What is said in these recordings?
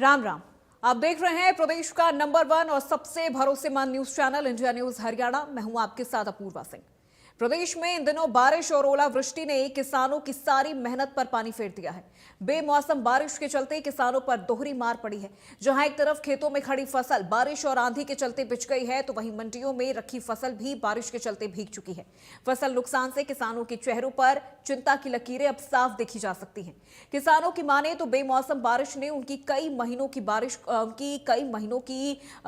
राम राम। आप देख रहे हैं प्रदेश का नंबर 1 और सबसे भरोसेमंद news channel India news Haryana. मैं हूं आपके साथ अपूर्वा सिंह। प्रदेश में इन दिनों बारिश और ओलावृष्टि ने किसानों की सारी मेहनत पर पानी फेर दिया है। बेमौसम बारिश के चलते किसानों पर दोहरी मार पड़ी है। जहां एक तरफ खेतों में खड़ी फसल बारिश और आंधी के चलते बिछ गई है, तो वहीं मंडियों में रखी फसल भी बारिश के चलते भीग चुकी है। फसल नुकसान से किसानों के चेहरों पर चिंता की लकीरें अब साफ देखी जा सकती हैं। किसानों की माने तो बेमौसम बारिश ने उनकी कई महीनों की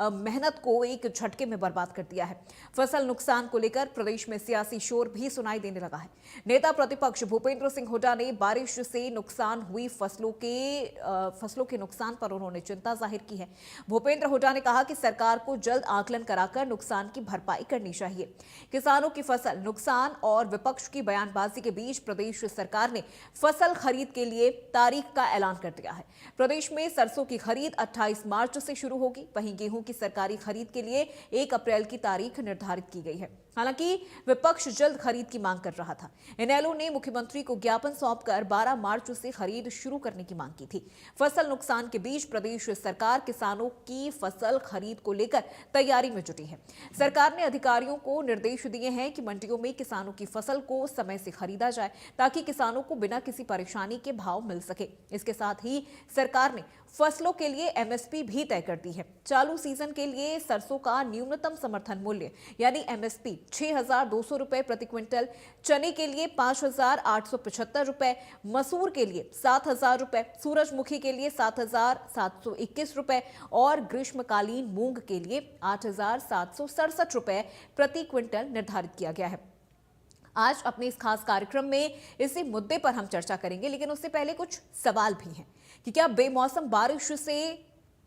मेहनत को एक झटके में बर्बाद कर दिया है। फसल नुकसान को लेकर प्रदेश में सियासी शोर भी सुनाई देने लगा है। नेता प्रतिपक्ष भूपेंद्र सिंह हुड्डा ने बारिश से नुकसान हुई फसलों के नुकसान पर उन्होंने चिंता जाहिर की है। भूपेंद्र हुड्डा ने कहा कि सरकार को जल्द आकलन कराकर नुकसान की भरपाई करनी चाहिए। किसानों की फसल नुकसान और विपक्ष की बयानबाजी के बीच प्रदेश सरकार ने फसल खरीद के लिए तारीख का ऐलान कर दिया है। प्रदेश में सरसों की खरीद 28 मार्च से शुरू होगी। वहीं गेहूं की सरकारी खरीद के लिए 1 अप्रैल की तारीख निर्धारित की गई है। हालांकि विपक्ष जल्द खरीद की मांग कर रहा था। इनेलो ने मुख्यमंत्री को ज्ञापन सौंपकर 12 मार्च से खरीद शुरू करने की मांग की थी। फसल नुकसान के बीच प्रदेश सरकार किसानों की फसल खरीद को लेकर तैयारी में जुटी है। सरकार ने अधिकारियों को निर्देश दिए हैं कि मंडियों में किसानों की फसल को समय से खरीदा जाए, ताकि किसानों को बिना किसी परेशानी के भाव मिल सके। इसके साथ ही सरकार ने फसलों के लिए एमएसपी भी तय कर दी है। चालू सीजन के लिए सरसों का न्यूनतम समर्थन मूल्य यानी एमएसपी 6,200 रुपए प्रति क्विंटल, चने के लिए 5,875 रुपए, मसूर के लिए 7,000 रुपए, सूरजमुखी के लिए 7,721 रुपए और ग्रीष्मकालीन मूंग के लिए 8,767 रुपए प्रति क्विंटल निर्धारित किया गया है। आज अपने इस खास कार्यक्रम में इसी मुद्दे पर हम चर्चा करेंगे, लेकिन उससे पहले कुछ सवाल भी हैं कि क्या बेमौसम बारिश से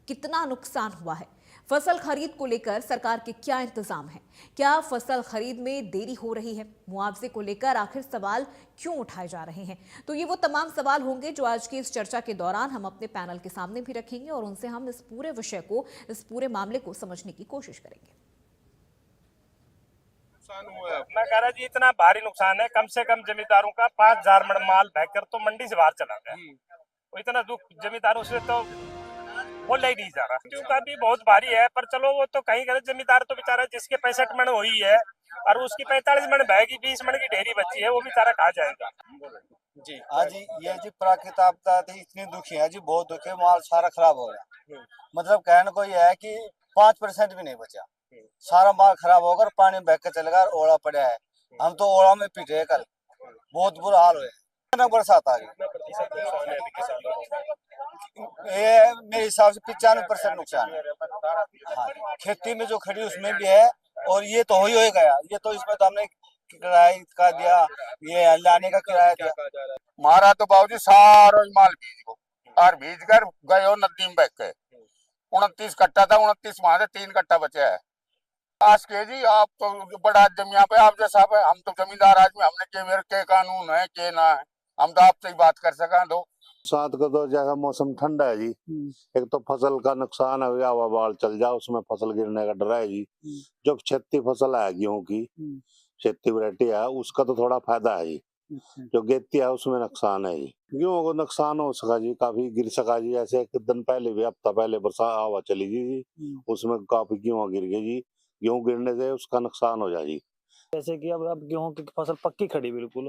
कितना नुकसान हुआ है, फसल खरीद को लेकर सरकार के क्या इंतजाम है, क्या फसल खरीद में देरी हो रही है, मुआवजे को लेकर आखिर सवाल क्यों उठाए जा रहे हैं। तो ये वो तमाम सवाल होंगे जो आज की इस चर्चा के दौरान हम अपने पैनल के सामने भी रखेंगे और उनसे हम इस पूरे विषय को, इस पूरे मामले को समझने की कोशिश करेंगे। मैं कह रहा जी इतना भारी नुकसान है, कम से कम जमींदारों का 5,000 मन माल बहकर तो मंडी से बाहर चला गया। वो इतना दुख जमींदारों से तो बोला ही नहीं जा रहा। क्योंकि भी बहुत भारी है, पर चलो वो तो कहीं गलत जमींदार तो बेचारा जिसके 65 मन हुई है और उसकी 45 मन बहेगी, 20 मन की ढेरी बची है, वो बेचारा खा जाएगा जी। आज ये जी प्राकृतिक आपदा थी, इतनी दुखी है जी, बहुत दुखी है, माल सारा खराब हो गया। मतलब कहने को ये है कि 5% भी नहीं बचा, सारा माल खराब होकर पानी बह के चलेगा और ओला पड़ा है। हम तो ओला में पिटे कल, बहुत बुरा हाल हुआ। बरसात आ गई, ये मेरे हिसाब से 95% नुकसान है। हाँ, खेती में जो खड़ी उसमें भी है, और ये तो हो ही गया। ये तो इसमें तो हमने किराया का दिया, ये लाने का किराया दिया। मारा तो बाबूजी सारा माल बीज को और बीज कर गए हो नदी में बह के। 29 कट्टा था, 29 वहां से 3 कट्टा बचे है। आज के जी आप तो बड़ा जमीन पे आप जैसा पे, हम तो जमींदार आदमी, हमने के मेरे के कानून है के ना है, हम तो आपसे ही बात कर सका दो। साथ का तो जैसा मौसम ठंडा है जी, एक तो फसल का नुकसान है, हवा बाल चल जाए उसमें फसल गिरने का डर है जी। जो खेती फसल है गेहूं की, खेती वैरायटी है, उसका तो थोड़ा फायदा है जी। जो गेती है उसमें नुकसान है जी। गेहूं को नुकसान हो सका जी, काफी गिर सका जी। ऐसे एक दिन पहले भी, हफ्ता पहले बरसात हवा चली जी, उसमें काफी गेहूं गिर गई जी। गेहूं गिरने से उसका नुकसान हो जाए जी। जैसे कि अब गेहूं की फसल पक्की खड़ी बिल्कुल,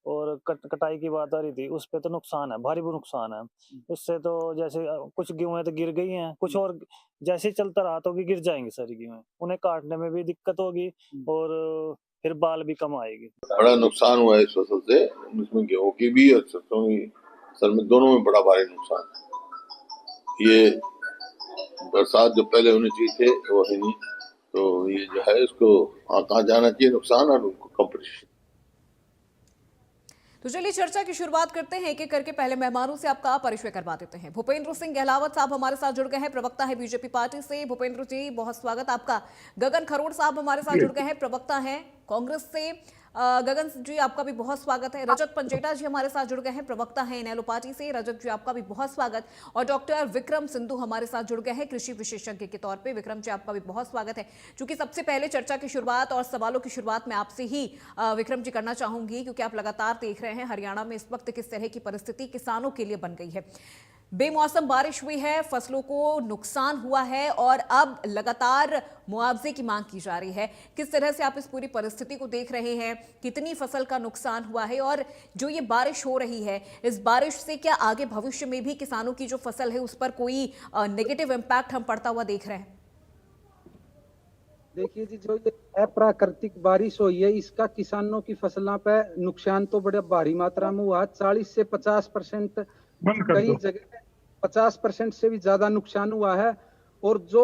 और कटाई की बात आ रही थी, उस पे तो नुकसान है, भारी नुकसान है। उससे तो जैसे कुछ गेहूं तो गिर गई हैं, कुछ और जैसे चलता रहा तो गिर जाएंगे सारी गेहूं, उन्हें काटने में भी दिक्कत होगी और फिर बाल भी कम आएगी। बड़ा नुकसान हुआ है इस फसल से, इसमें गेहूं की भी और सरसों की फसल में, दोनों में बड़ा भारी नुकसान है। ये बरसात जो पहले होनी चाहिए थे वो है नहीं, तो ये जो है इसको कहाँ जाना चाहिए नुकसान और उनको कंपटीशन। तो चलिए चर्चा की शुरुआत करते हैं एक एक करके। पहले मेहमानों से आपका परिचय करवा देते हैं। भूपेंद्र सिंह गहलावत साहब हमारे साथ जुड़ गए हैं, प्रवक्ता है बीजेपी पार्टी से। भूपेंद्र जी बहुत स्वागत आपका। गगन खरोड़ साहब हमारे साथ जुड़ गए हैं, प्रवक्ता हैं कांग्रेस से। गगन जी आपका भी बहुत स्वागत है। रजत पंजेटा जी हमारे साथ जुड़ गए हैं, प्रवक्ता हैं इनेलो पार्टी से। रजत जी आपका भी बहुत स्वागत। और डॉक्टर विक्रम सिंधु हमारे साथ जुड़ गए हैं कृषि विशेषज्ञ के तौर पे। विक्रम जी आपका भी बहुत स्वागत है। चूंकि सबसे पहले चर्चा की शुरुआत और सवालों की शुरुआत मैं आपसे ही विक्रम जी करना चाहूंगी, क्योंकि आप लगातार देख रहे हैं हरियाणा में इस वक्त किस तरह की परिस्थिति किसानों के लिए बन गई है। बेमौसम बारिश हुई है, फसलों को नुकसान हुआ है और अब लगातार मुआवजे की मांग की जा रही है। किस तरह से आप इस पूरी परिस्थिति को देख रहे हैं, कितनी फसल का नुकसान हुआ है और जो ये बारिश हो रही है, इस बारिश से क्या आगे भविष्य में भी किसानों की जो फसल है उस पर कोई नेगेटिव इम्पैक्ट हम पड़ता हुआ देख रहे हैं? देखिए जी, जो ये अप्राकृतिक बारिश हुई है इसका किसानों की फसलों पे नुकसान तो बड़े भारी मात्रा में हुआ। 40 से 50% कई जगह 50% से भी ज्यादा नुकसान हुआ है। और जो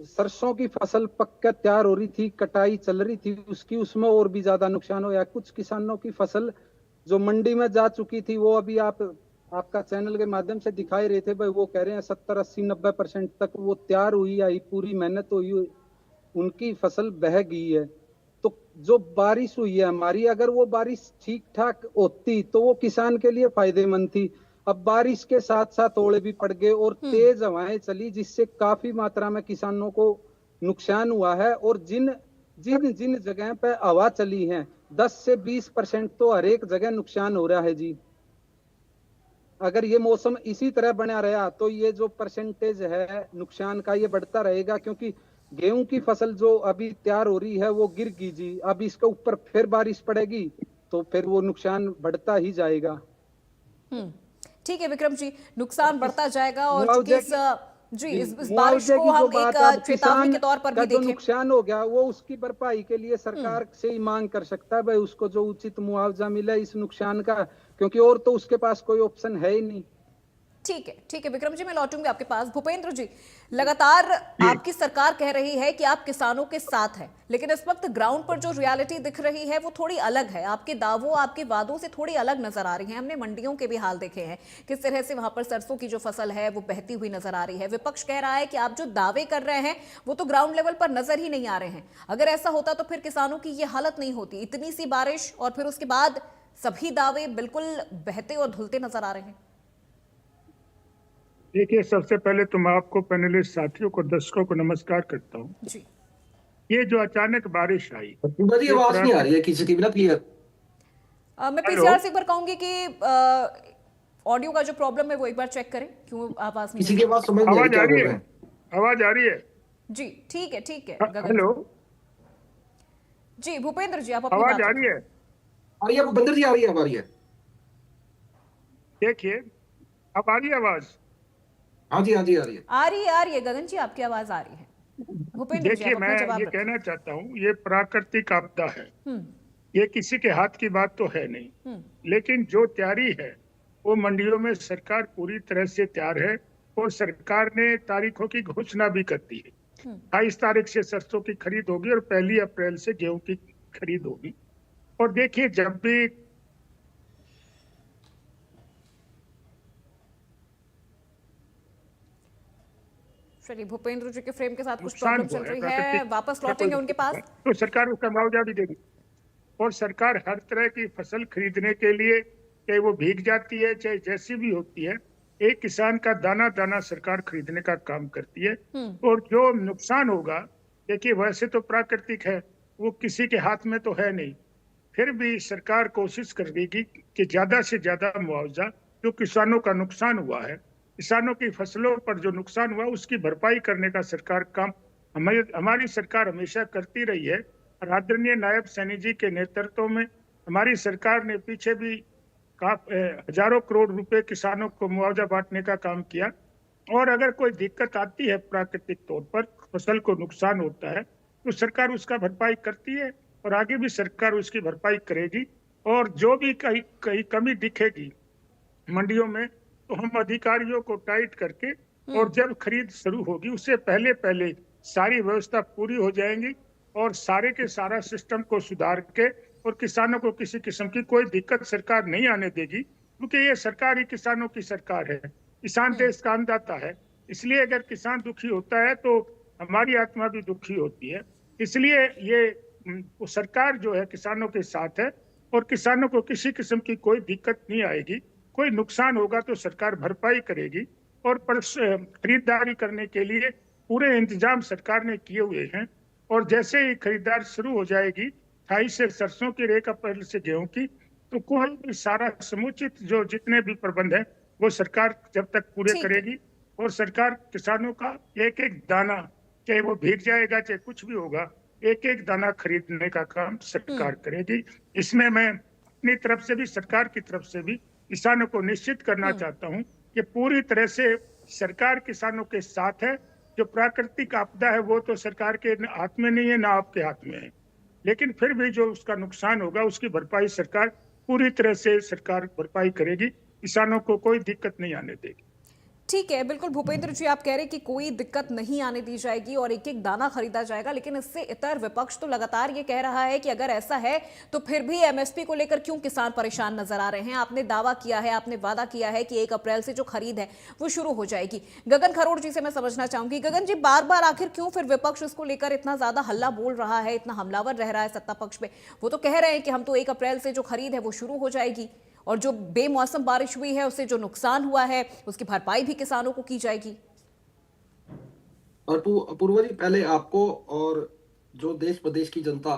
सरसों की फसल पक कर तैयार हो रही थी, कटाई चल रही थी उसकी, उसमें और भी ज्यादा नुकसान हुआ है। कुछ किसानों की फसल जो मंडी में जा चुकी थी वो अभी आपका चैनल के माध्यम से दिखाई रहे थे भाई, वो कह रहे हैं 70, 80, 90% तक वो तैयार हुई आई, पूरी मेहनत हुई, उनकी फसल बह गई है। तो जो बारिश हुई है हमारी, अगर वो बारिश ठीक ठाक होती तो वो किसान के लिए फायदेमंद थी। अब बारिश के साथ साथ ओले भी पड़ गए और तेज हवाएं चली, जिससे काफी मात्रा में किसानों को नुकसान हुआ है। और जिन जिन जिन जगह पे हवा चली है 10 से 20% तो हर एक जगह नुकसान हो रहा है जी। अगर ये मौसम इसी तरह बना रहा तो ये जो परसेंटेज है नुकसान का ये बढ़ता रहेगा, क्योंकि गेहूं की फसल जो अभी तैयार हो रही है वो गिर गई जी। अब इसके ऊपर फिर बारिश पड़ेगी तो फिर वो नुकसान बढ़ता ही जाएगा। ठीक है विक्रम जी, नुकसान बढ़ता जाएगा और इस बारिश मुआवजे को की जो हम बात एक है, चेतावनी के तौर पर का भी जो देखें। नुकसान हो गया वो उसकी भरपाई के लिए सरकार से ही मांग कर सकता है भाई, उसको जो उचित मुआवजा मिले इस नुकसान का, क्योंकि और तो उसके पास कोई ऑप्शन है ही नहीं। ठीक है विक्रम जी, मैं लौटूंगी आपके पास। भूपेंद्र जी, लगातार आपकी सरकार कह रही है कि आप किसानों के साथ हैं, लेकिन इस वक्त ग्राउंड पर जो रियलिटी दिख रही है वो थोड़ी अलग है। आपके दावों, आपके वादों से थोड़ी अलग नजर आ रही है। हमने मंडियों के भी हाल देखे हैं, किस तरह से वहां पर सरसों की जो फसल है वो बहती हुई नजर आ रही है। विपक्ष कह रहा है कि आप जो दावे कर रहे हैं वो तो ग्राउंड लेवल पर नजर ही नहीं आ रहे हैं। अगर ऐसा होता तो फिर किसानों की ये हालत नहीं होती। इतनी सी बारिश और फिर उसके बाद सभी दावे बिल्कुल बहते और धुलते नजर आ रहे हैं। देखिए, सबसे पहले तो मैं आपको पैनलिस्ट साथियों को, दर्शकों को नमस्कार करता हूँ जी। ये जो अचानक बारिश आई, बड़ी आवाज नहीं आ रही है किसी की, बिना क्लियर। मैं पीसीआर से एक बार कहूंगी कि ऑडियो का जो प्रॉब्लम है वो एक बार चेक करें, क्यों आवाज नहीं किसी की आवाज समझ नहीं आ रही, क्या बोल रहे हैं? आवाज आ रही है जी? ठीक है गगन हेलो जी। भूपेंद्र जी, आप अपनी आवाज बात आ रही है? आ रही है भूपेंद्र जी, आ रही है, आ रही है। देखिए, अब आ रही है आवाज? हाँ जी, हाँ जी, आ रही है, आ रही है गगन जी, आपकी आवाज आ रही है। भूपेंद्र जी, देखिए, आप अपना मैं जवाब ये रखें। कहना चाहता हूँ, ये प्राकृतिक आपदा है, हम्म ये किसी के हाथ की बात तो है नहीं, लेकिन जो तैयारी है वो मंडियों में सरकार पूरी तरह से तैयार है और सरकार ने तारीखों की घोषणा भी कर दी है। 28 तारीख से सरसों की खरीद होगी और 1 अप्रैल से गेहूं की खरीद होगी। और देखिए, जब भी चलिए, भूपेंद्र जी के फ्रेम के साथ कुछ नुकसान प्रॉब्लम चल हुआ रही है, वापस लौटेंगे उनके पास। तो सरकार उसका मुआवजा भी देगी और सरकार हर तरह की फसल खरीदने के लिए, चाहे वो भीग जाती है चाहे जैसी भी होती है, एक किसान का दाना दाना सरकार खरीदने का काम करती है। और जो नुकसान होगा, देखिए वैसे तो प्राकृतिक है, वो किसी के हाथ में तो है नहीं, फिर भी सरकार कोशिश करेगी कि ज्यादा से ज्यादा मुआवजा जो किसानों का नुकसान हुआ है, किसानों की फसलों पर जो नुकसान हुआ उसकी भरपाई करने का सरकार काम हमारी सरकार हमेशा करती रही है। और आदरणीय नायब सैनी जी के नेतृत्व में हमारी सरकार ने पीछे भी हजारों करोड़ रुपए किसानों को मुआवजा बांटने का काम किया। और अगर कोई दिक्कत आती है प्राकृतिक तौर पर, फसल को नुकसान होता है, तो सरकार उसका भरपाई करती है और आगे भी सरकार उसकी भरपाई करेगी। और जो भी कहीं कमी दिखेगी मंडियों में, तो हम अधिकारियों को टाइट करके और जब खरीद शुरू होगी उससे पहले पहले सारी व्यवस्था पूरी हो जाएंगी और सारे के सारा सिस्टम को सुधार के और किसानों को किसी किस्म की कोई दिक्कत सरकार नहीं आने देगी, क्योंकि ये सरकार ही किसानों की सरकार है, किसान देश का अन्नदाता है। इसलिए अगर किसान दुखी होता है तो हमारी आत्मा भी दुखी होती है। इसलिए ये सरकार जो है किसानों के साथ है और किसानों को किसी किस्म की कोई दिक्कत नहीं आएगी। कोई नुकसान होगा तो सरकार भरपाई करेगी और खरीदारी करने के लिए पूरे इंतजाम सरकार ने किए हुए हैं। और जैसे ही खरीदारी शुरू हो जाएगी 28 से सरसों की, 1 अप्रैल से गेहूं की, तो कोई भी सारा समुचित जो जितने भी प्रबंध है वो सरकार जब तक पूरे ठीक है। करेगी, और सरकार किसानों का एक एक दाना, चाहे वो भीग जाएगा चाहे कुछ भी होगा, एक एक दाना खरीदने का काम सरकार करेगी। इसमें मैं अपनी तरफ से भी, सरकार की तरफ से भी किसानों को निश्चित करना चाहता हूं कि पूरी तरह से सरकार किसानों के साथ है। जो प्राकृतिक आपदा है वो तो सरकार के हाथ में नहीं है, ना आपके हाथ में है, लेकिन फिर भी जो उसका नुकसान होगा उसकी भरपाई सरकार पूरी तरह से सरकार भरपाई करेगी, किसानों को कोई दिक्कत नहीं आने देगी। ठीक है, बिल्कुल भूपेंद्र जी, आप कह रहे हैं कि कोई दिक्कत नहीं आने दी जाएगी और एक एक दाना खरीदा जाएगा, लेकिन इससे इतर विपक्ष तो लगातार ये कह रहा है कि अगर ऐसा है तो फिर भी एमएसपी को लेकर क्यों किसान परेशान नजर आ रहे हैं। आपने दावा किया है, आपने वादा किया है कि 1 अप्रैल से जो खरीद है वो शुरू हो जाएगी। गगन खरोड़ जी से मैं समझना चाहूंगी, गगन जी, बार बार आखिर क्यों फिर विपक्ष इसको लेकर इतना ज्यादा हल्ला बोल रहा है, इतना हमलावर रह रहा है सत्ता पक्ष में। वो तो कह रहे हैं कि हम तो 1 अप्रैल से जो खरीद है वो शुरू हो जाएगी और जो बेमौसम बारिश हुई है उससे जो नुकसान हुआ है उसकी भरपाई भी किसानों को की जाएगी। और पूर्वा जी, पहले आपको और जो देश प्रदेश की जनता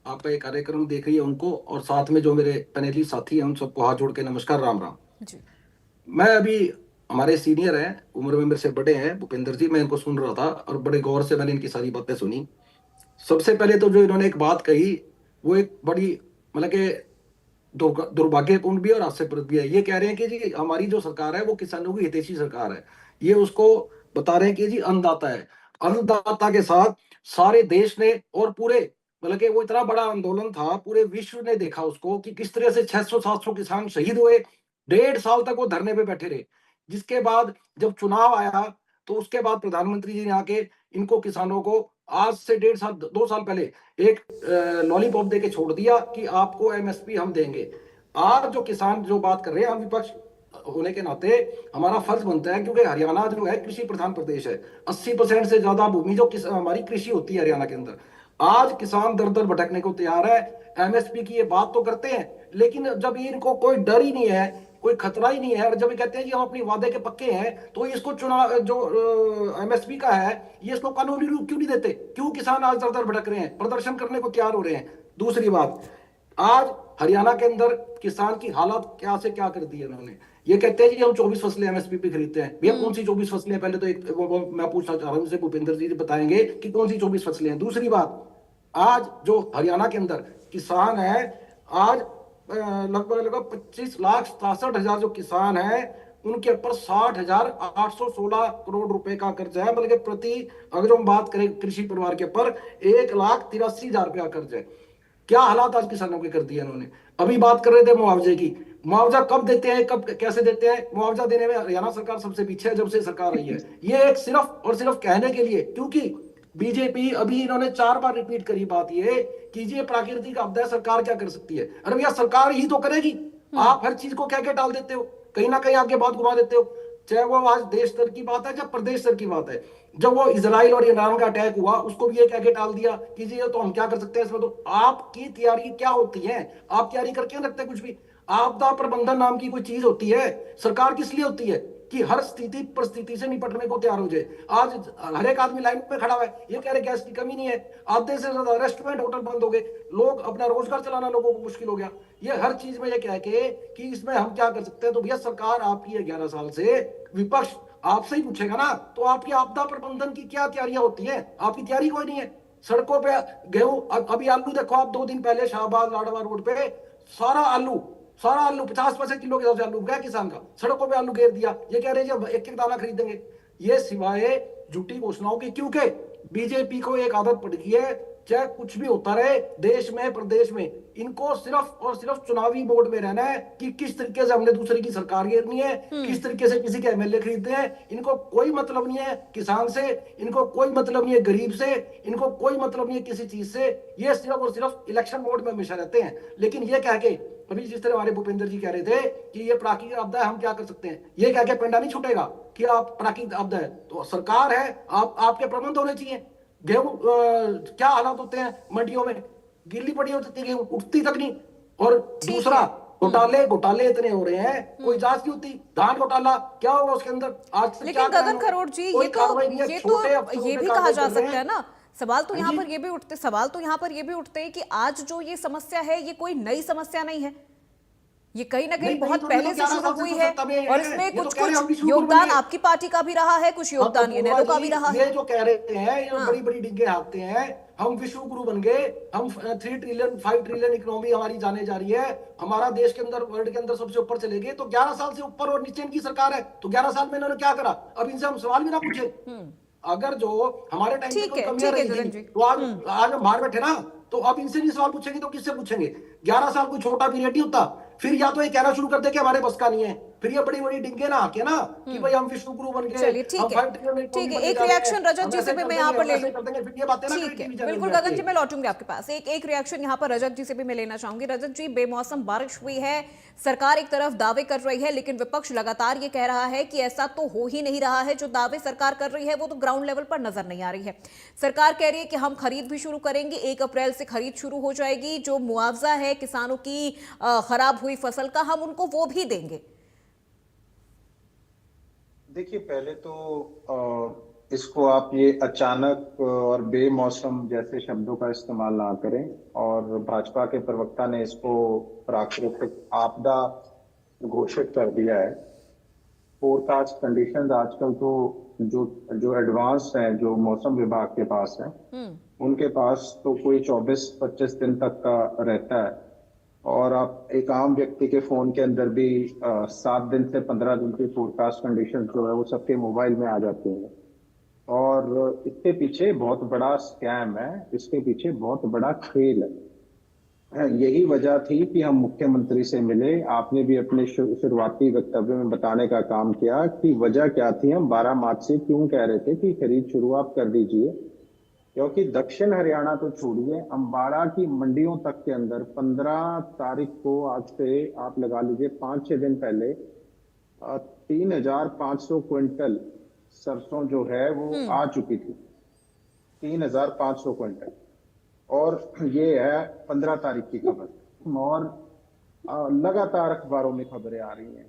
आपका ये कार्यक्रम देख रही है उनको, और साथ में जो मेरे पैनली साथी हैं उन सबको हाथ जोड़ के नमस्कार, राम राम जी। मैं अभी, हमारे सीनियर हैं, उम्र में मेरे से बड़े हैं भूपेंद्र जी, मैं इनको सुन रहा था और बड़े गौर से मैंने इनकी सारी बातें सुनी। सबसे पहले तो जो इन्होंने एक बात कही वो एक बड़ी मतलब कि दुर्भाग्यपूर्ण भी और हास्यप्रद भी है। ये कह रहे हैं कि जी हमारी जो सरकार है वो किसानों की हितैषी सरकार है। ये उसको बता रहे हैं कि जी अन्नदाता है। अन्नदाता के साथ सारे देश ने और पूरे मतलब कि वो इतना बड़ा आंदोलन था, पूरे विश्व ने देखा उसको कि किस तरह से 600-700 किसान शहीद हुए, 1.5 साल तक वो धरने पे बैठे रहे। जिसके बाद जब चुनाव आया तो उसके बाद प्रधानमंत्री जी ने आके इनको किसानों को आज से 1.5 साल 2 साल पहले एक लॉलीपॉप दे के छोड़ दिया कि आपको एमएसपी हम देंगे। आज जो किसान जो बात कर रहे हैं, हम विपक्ष होने के नाते हमारा फर्ज बनता है, क्योंकि हरियाणा जो है कृषि प्रधान प्रदेश है, 80% से ज्यादा भूमि जो हमारी कृषि होती है हरियाणा के अंदर। आज किसान दर दर भटकने को तैयार है। एमएसपी की ये बात तो करते हैं, लेकिन जब इनको कोई डर ही नहीं है, कोई खतरा ही नहीं है, और जब ये कहते हैं कि हम अपनी वादे के पक्के हैं, तो इसको चुनाव जो एमएसपी का है ये इसको कानूनी रूप क्यों नहीं देते? क्यों किसान आज दर दर भटक रहे हैं, प्रदर्शन करने को तैयार हो रहे हैं? दूसरी बात, आज हरियाणा के अंदर किसान की हालत क्या से क्या कर दी है इन्होंने। ये कहते हैं जी हम 24 फसलें एमएसपी पे खरीदते हैं। भैया कौन सी 24 फसलें? पहले तो एक मैं पूछना चाह रहा हूँ, भूपेंद्र जी बताएंगे कि कौन सी 24 फसलें हैं। दूसरी बात, आज जो हरियाणा के अंदर किसान है, आज लगभग 25,67,000 जो किसान है उनके ऊपर 60,816 करोड़ रुपए का कर्ज है। बल्कि प्रति अगर हम बात करें कृषि परिवार के ऊपर 1,83,000 रुपया कर्ज है। क्या हालात आज किसानों के कर दिए इन्होंने। अभी बात कर रहे थे मुआवजे की, मुआवजा कब देते हैं, कब कैसे देते हैं? मुआवजा देने में हरियाणा सरकार सबसे पीछे है जब से सरकार आई है। ये एक सिर्फ और सिर्फ कहने के लिए, क्योंकि बीजेपी अभी इन्होंने 4 बार रिपीट करी बात ये कि ये प्राकृतिक आपदा है, सरकार क्या कर सकती है। अरे भैया सरकार ही तो करेगी, आप हर चीज को कह के टाल देते हो, कहीं ना कहीं आगे बात घुमा देते हो। चाहे वो आज देश स्तर की बात है या प्रदेश स्तर की बात है। जब वो इजराइल और ईरान का अटैक हुआ उसको भी ये कह के टाल दिया कि जी तो हम क्या कर सकते हैं इसमें। तो आपकी तैयारी क्या होती है? आप तैयारी करके रखते कुछ भी। आपदा प्रबंधन नाम की कोई चीज होती है? सरकार किस लिए होती है? कि हर स्थिति परिस्थिति से निपटने को तैयार हो जाए। आज हर एक आदमी लाइन में खड़ा है, ये कह रहे गैस की कमी नहीं है, आधे से ज्यादा रेस्टोरेंट होटल बंद हो गए, लोग अपना रोजगार चलाना लोगों को मुश्किल हो गया। ये हर चीज में ये कह के कि इसमें हम क्या कर सकते हैं। तो भैया सरकार आपकी है 11 साल से, विपक्ष आपसे ही पूछेगा ना, तो आपकी आपदा प्रबंधन की क्या तैयारियां होती है? आपकी तैयारी कोई नहीं है। सड़कों पे गेहूं, अभी आलू देखो आप, 2 दिन पहले शाहबाद लाडवा रोड पे सारा आलू 50 पैसे किलो के हिसाब से आलू गया किसान का, सड़कों पे आलू घेर दिया। ये कह रहे हैं एक एक दाना खरीदेंगे। ये सिवाय झूठी घोषणाओं की, क्योंकि बीजेपी को एक आदत पड़ गई है, चाहे कुछ भी होता रहे देश में प्रदेश में, इनको सिर्फ और सिर्फ चुनावी मोड में रहना है कि किस तरीके से हमने दूसरे की सरकार घेरनी है, किस तरीके से किसी के एमएलए खरीदने हैं। इनको कोई मतलब नहीं है किसान से, इनको कोई मतलब नहीं है गरीब से, इनको कोई मतलब नहीं है किसी चीज से। ये सिर्फ और सिर्फ इलेक्शन मोड में हमेशा रहते हैं। लेकिन ये कह के, अभी जिस तरह हमारे भूपेंद्र जी कह रहे थे कि ये प्राकृतिक आपदा है, हम क्या कर सकते हैं, ये कह के पेंडा नहीं छूटेगा कि आप प्राकृतिक आपदा है। तो सरकार है, आपके प्रबंध होने चाहिए। गेहूं क्या हालात होते हैं मंडियों में, गिल्ली पड़ी होती है गेहूं, उठती तक नहीं। और दूसरा, घोटाले इतने हो रहे हैं, कोई जांच नहीं होती। धान घोटाला क्या होगा उसके अंदर आज? लेकिन गगन खरोड़ जी, ये भी कहा जा सकता है ना, सवाल तो यहाँ पर ये भी उठते हैं कि आज जो ये समस्या है ये कोई नई समस्या नहीं है। ये कहीं ना कहीं नहीं, बहुत थोड़ी पहले तो से 11 शुरू साल से हुई तो है सत्ता में और है। इसमें ये तो कुछ कह रहे हैं हम भी कुछ शुरू योगदान करेंगे। आपकी पार्टी का भी रहा है, कुछ हाँ, तो योगदान ये नेहरू का भी रहा ये है। जो कह रहे हैं, ये हाँ। बड़ी बड़ी डिग्गे हाँकते हैं, हम विश्व गुरु बन गए, हम 3 ट्रिलियन 5 ट्रिलियन इकोनॉमी हमारी जाने जा रही है, हमारा देश के अंदर वर्ल्ड के अंदर सबसे ऊपर चले गए। तो 11 साल से ऊपर और नीचे इनकी सरकार है, तो 11 साल में इन्होंने क्या करा? अब इनसे हम सवाल भी ना पूछे। अगर जो हमारे टाइम पे कोई कमियां रही थी तो आज हम बाहर बैठे ना, तो अब इनसे नहीं सवाल पूछेंगे तो किससे पूछेंगे? 11 साल कोई छोटा पीरियड नहीं होता। फिर या तो ये कहना शुरू कर दे कि हमारे बस का नहीं है, फिर ये बड़ी बड़ी डिंगे ना आके ना कि भाई हम विश्व गुरु बन गए, चलिए ठीक है, ठीक है। एक रिएक्शन रजत जी से भी मैं यहाँ पर ले लूं। ठीक है, बिल्कुल गगन जी, मैं लौटूंगी आपके पास। एक रिएक्शन यहाँ पर रजत जी से भी मैं लेना चाहूंगी। रजत जी, बेमौसम बारिश हुई है, सरकार एक तरफ दावे कर रही है, लेकिन विपक्ष लगातार ये कह रहा है कि ऐसा तो हो ही नहीं रहा है। जो दावे सरकार कर रही है वो तो ग्राउंड लेवल पर नजर नहीं आ रही है। सरकार कह रही है कि हम खरीद भी शुरू करेंगे, 1 अप्रैल से खरीद शुरू हो जाएगी, जो मुआवजा है किसानों की खराब हुई फसल का, हम उनको वो भी देंगे। देखिए, पहले तो इसको आप ये अचानक और बेमौसम जैसे शब्दों का इस्तेमाल ना करें। और भाजपा के प्रवक्ता ने इसको प्राकृतिक आपदा घोषित कर दिया है। फोरकास्ट कंडीशंस आजकल तो जो एडवांस हैं, जो मौसम विभाग के पास है, उनके पास तो कोई 24-25 दिन तक का रहता है। और आप एक आम व्यक्ति के फोन के अंदर भी 7 दिन से 15 दिन की फोरकास्ट कंडीशन जो है वो सबके मोबाइल में आ जाती है। और इसके पीछे बहुत बड़ा स्कैम है, इसके पीछे बहुत बड़ा खेल है। यही वजह थी कि हम मुख्यमंत्री से मिले। आपने भी अपने शुरुआती वक्तव्य में बताने का काम किया कि वजह क्या थी। हम 12 मार्च से क्यों कह रहे थे कि खरीद शुरू आप कर दीजिए, क्योंकि दक्षिण हरियाणा तो छोड़िए, अम्बाड़ा की मंडियों तक के अंदर 15 तारीख को, आज से आप लगा लीजिए 5-6 दिन पहले, 3,500 क्विंटल सरसों जो है वो आ चुकी थी। 3,500 क्विंटल। और ये है 15 तारीख की खबर। और लगातार अखबारों में खबरें आ रही हैं।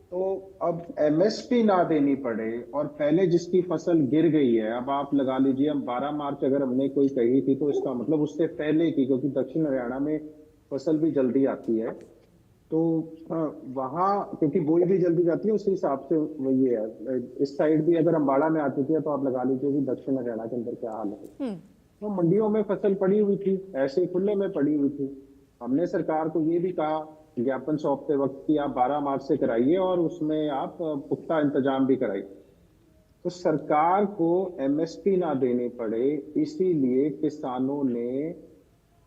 तो अब एमएसपी ना देनी पड़े और पहले जिसकी फसल गिर गई है, अब आप लगा लीजिए, हम 12 मार्च अगर हमने कोई कही थी तो इसका मतलब उससे पहले की, क्योंकि दक्षिण हरियाणा में फसल भी जल्दी आती है, तो वहां क्योंकि बोई भी जल्दी जाती है, उसी हिसाब से वही है। इस साइड भी अगर अम्बाड़ा में आ चुकी है तो आप लगा लीजिए कि दक्षिण हरियाणा के अंदर क्या हाल है। तो मंडियों में फसल पड़ी हुई थी, ऐसे खुले में पड़ी हुई थी। हमने सरकार को ये भी कहा ज्ञापन सौंपते वक्त कि आप 12 मार्च से कराइए और उसमें आप पुख्ता इंतजाम भी कराइए। तो सरकार को एमएसपी ना देनी पड़े, इसीलिए किसानों ने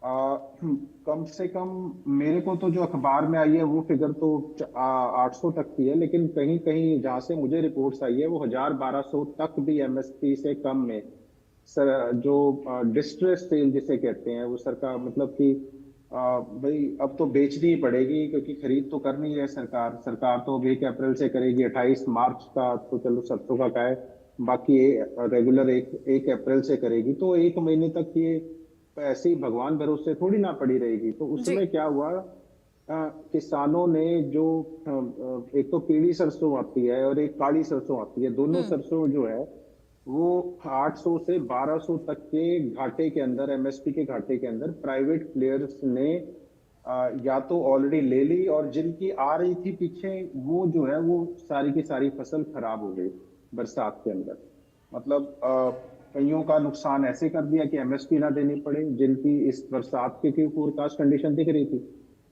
कम से कम, मेरे को तो जो अखबार में आई है वो फिगर तो 800 तक की है, लेकिन कहीं कहीं जहां से मुझे रिपोर्ट्स आई है वो 1,000-1,200 तक भी एमएसपी से कम में जो डिस्ट्रेस सेल जिसे कहते हैं, वो सरकार मतलब कि भाई अब तो बेचनी ही पड़ेगी, क्योंकि खरीद तो करनी है सरकार तो अब 1 अप्रैल से करेगी। 28 मार्च का तो चलो सरसों का है, बाकी रेगुलर 1 अप्रैल से करेगी। तो 1 महीने तक ये ऐसे ही भगवान भरोसे थोड़ी ना पड़ी रहेगी। तो उसमें क्या हुआ, किसानों ने जो एक तो पीली सरसों आती है और एक काली सरसों आती है, दोनों सरसों जो है वो 800 से 1200 तक के घाटे के अंदर, एमएसपी के घाटे के अंदर प्राइवेट प्लेयर्स ने या तो ऑलरेडी ले ली, और जिनकी आ रही थी पीछे वो जो है वो सारी की सारी फसल खराब हो गई बरसात के अंदर। मतलब कईयों का नुकसान ऐसे कर दिया कि एमएसपी ना देनी पड़े, जिनकी इस बरसात की फोरकास्ट कंडीशन दिख रही थी,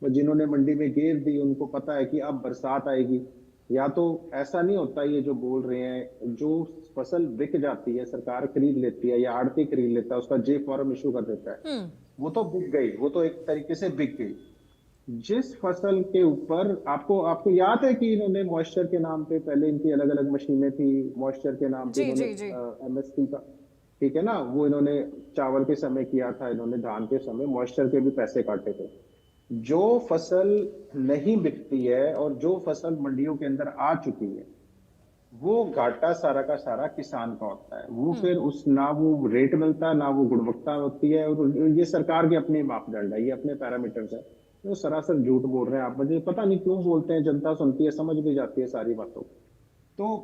तो जिन्होंने मंडी में गेर दी उनको पता है कि अब बरसात आएगी। या तो ऐसा नहीं होता, ये जो बोल रहे हैं, जो फसल बिक जाती है सरकार खरीद लेती है या आड़ती खरीद लेता है, उसका जे फॉर्म इशू कर देता है, वो तो बिक गई, वो तो एक तरीके से बिक गई। जिस फसल के ऊपर आपको याद है कि इन्होंने मॉइस्चर के नाम पे, पहले इनकी अलग अलग मशीनें थी, मॉइस्चर के नाम पे एमएसपी का, ठीक है ना, वो इन्होंने चावल के समय किया था, इन्होंने धान के समय मॉइस्चर के भी पैसे काटे थे। जो फसल नहीं बिकती है और जो फसल मंडियों के अंदर आ चुकी है, वो घाटा सारा का सारा किसान का होता है। वो फिर ना वो रेट मिलता है, ना वो गुणवत्ता होती है। और ये सरकार के अपने मापदंड है, ये अपने पैरामीटर्स है। तो सरासर झूठ बोल रहे हैं आप, मुझे पता नहीं क्यों बोलते हैं, जनता सुनती है, समझ भी जाती है सारी बातों। तो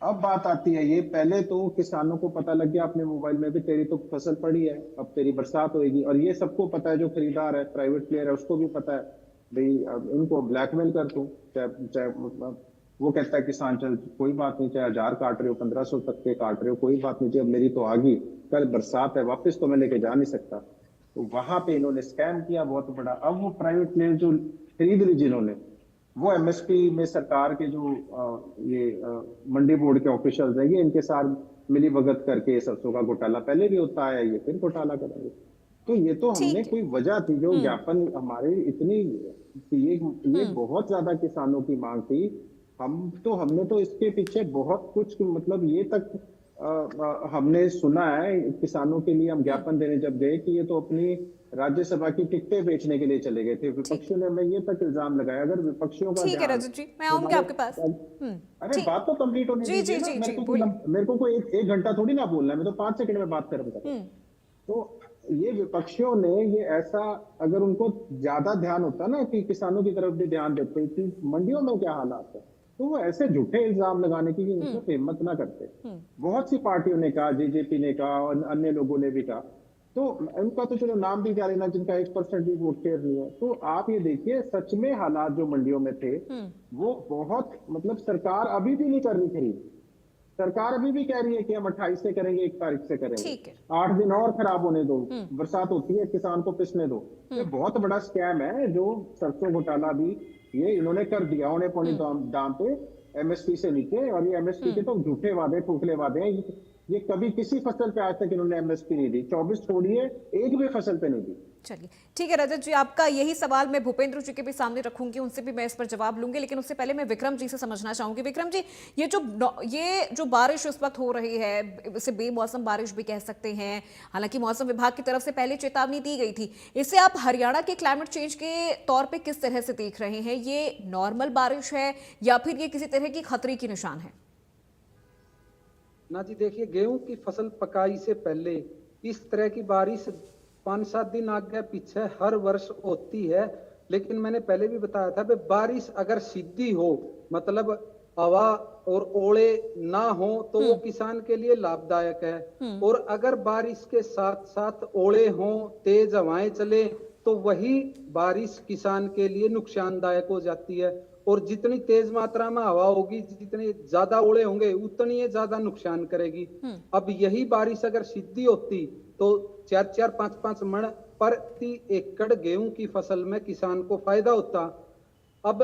अब बात आती है ये, पहले तो किसानों को पता लग गया अपने मोबाइल में भी, तेरी तो फसल पड़ी है, अब तेरी बरसात होगी। और ये सबको पता है, जो खरीदार है, प्राइवेट प्लेयर है, उसको भी पता है भाई अब इनको ब्लैकमेल कर दूं, चाहे चाहे वो कहता है किसान चल कोई बात नहीं, चाहे 1000 काट रहे हो, 1500 तक के काट रहे हो, कोई बात नहीं, अब मेरी तो आ गई, कल बरसात है, वापस तो मैं लेके जा नहीं सकता। तो वहां पे इन्होंने स्कैम किया बहुत बड़ा। अब वो प्राइवेट लैंड जो खरीद ली जिन्होंने, वो एमएसपी में सरकार के जो मंडी बोर्ड के ऑफिशियल रहेंगे, इनके साथ मिली भगत करके सरसों का घोटाला पहले भी होता है, ये फिर घोटाला करेंगे। तो ये तो हमने कोई वजह थी जो ज्ञापन हमारी इतनी ये बहुत ज्यादा किसानों की मांग थी। हमने तो इसके पीछे बहुत कुछ, मतलब ये तक हमने सुना है किसानों के लिए हम ज्ञापन देने जब गए कि ये तो अपनी राज्यसभा की टिकटें बेचने के लिए चले गए थे। विपक्षियों ने हमें ये तक इल्जाम लगाया, अगर विपक्षियों का ठीक है रजत जी, मैं आऊंगी आपके पास। अरे बात तो कंप्लीट होने दीजिए ना, मेरे को कोई एक घंटा थोड़ी ना बोलना है, मैं तो 5 सेकंड में बात कर रहा हूं। तो ये विपक्षियों ने ये ऐसा, अगर उनको ज्यादा ध्यान होता ना कि किसानों की तरफ भी ध्यान देते कि मंडियों में क्या हालात है, तो वो ऐसे झूठे इल्जाम लगाने की हिम्मत ना करते। बहुत सी पार्टियों ने कहा, जेजेपी ने कहा और अन्य लोगों ने भी कहा, तो उनका तो चलो नाम भी क्या लेना जिनका 1% भी वोट शेयर नहीं है। तो आप ये देखिए सच में हालात जो मंडियों में थे वो बहुत, मतलब सरकार अभी भी नहीं कर रही खरीद, सरकार अभी भी कह रही है कि हम 28 से करेंगे, 1 तारीख से करेंगे, 8 दिन और खराब होने दो, बरसात होती है किसान को पिसने दो। ये बहुत बड़ा स्कैम है जो सरसों घोटाला भी ये इन्होंने कर दिया, उन्हें पौने दाम पे एमएसपी से नीचे। और ये एमएसपी के तो झूठे वादे, खोखले वादे हैं। ये कभी किसी फसल पे आज तक इन्होंने एमएसपी नहीं दी, 24 छोड़िए, एक भी फसल पे नहीं दी। चलिए ठीक है रजत जी, आपका यही सवाल मैं भूपेंद्र जी के भी सामने रखूंगी, उनसे भी मैं इस पर जवाब लूंगी, लेकिन उससे पहले मैं विक्रम जी से समझना चाहूंगी। विक्रम जी, ये जो बारिश इस वक्त हो रही है, इसे बेमौसम बारिश भी कह सकते हैं, हालांकि मौसम विभाग की तरफ से पहले चेतावनी दी गई थी, इसे आप हरियाणा के क्लाइमेट चेंज के तौर पर किस तरह से देख रहे हैं? ये नॉर्मल बारिश है या फिर ये किसी तरह की खतरे की निशान है? ना जी देखिए, गेहूं की फसल पकाई से पहले इस तरह की बारिश 5-7 दिन आगे पीछे हर वर्ष होती है। लेकिन मैंने पहले भी बताया था, बारिश अगर सीधी हो, मतलब हवा और ओले ना हो, तो वो किसान के लिए लाभदायक है। और अगर बारिश के साथ साथ ओले हों, तेज हवाएं चले, तो वही बारिश किसान के लिए नुकसानदायक हो जाती है। और जितनी तेज मात्रा में हवा होगी, जितने ज्यादा ओले होंगे, उतनी ज्यादा नुकसान करेगी। अब यही बारिश अगर सीधी होती तो 4-4, 5-5 मण प्रति एकड़ गेहूं की फसल में किसान को फायदा होता। अब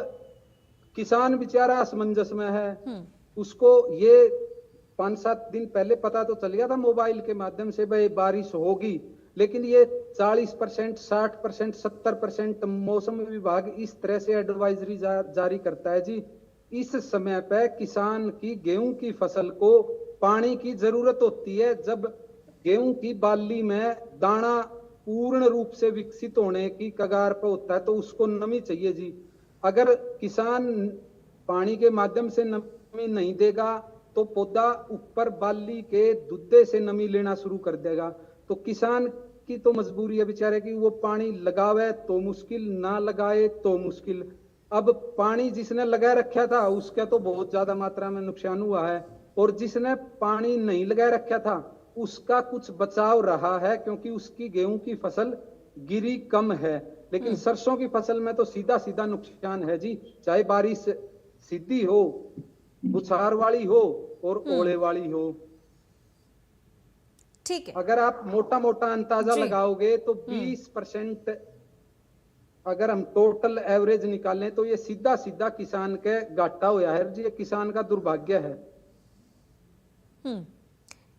किसान बेचारा असमंजस में है, उसको ये 5-7 दिन पहले पता तो चल गया था मोबाइल के माध्यम से भाई बारिश होगी, लेकिन ये 40%, 60%, 70% मौसम विभाग इस तरह से एडवाइजरी जारी करता है जी। इस समय पे किसान की गेहूं की फसल को पानी की जरूरत होती है। जब गेहूं की बाली में दाना पूर्ण रूप से विकसित होने की कगार पर होता है तो उसको नमी चाहिए जी। अगर किसान पानी के माध्यम से नमी नहीं देगा तो पौधा ऊपर बाली के दुद्दे से नमी लेना शुरू कर देगा। तो किसान की तो मजबूरी है बेचारे की, वो पानी लगावे तो मुश्किल, ना लगाए तो मुश्किल। अब पानी जिसने लगा रखा था उसका तो बहुत ज्यादा मात्रा में नुकसान हुआ है, और जिसने पानी नहीं लगा रखा था उसका कुछ बचाव रहा है, क्योंकि उसकी गेहूं की फसल गिरी कम है। लेकिन सरसों की फसल में तो सीधा सीधा नुकसान है जी, चाहे बारिश सीधी हो, बुछार वाली हो और ओले वाली हो। ठीक है, अगर आप मोटा मोटा अंदाजा लगाओगे तो 20% अगर हम टोटल एवरेज निकालें तो ये सीधा सीधा किसान के घाटा हुआ है जी, ये किसान का दुर्भाग्य है।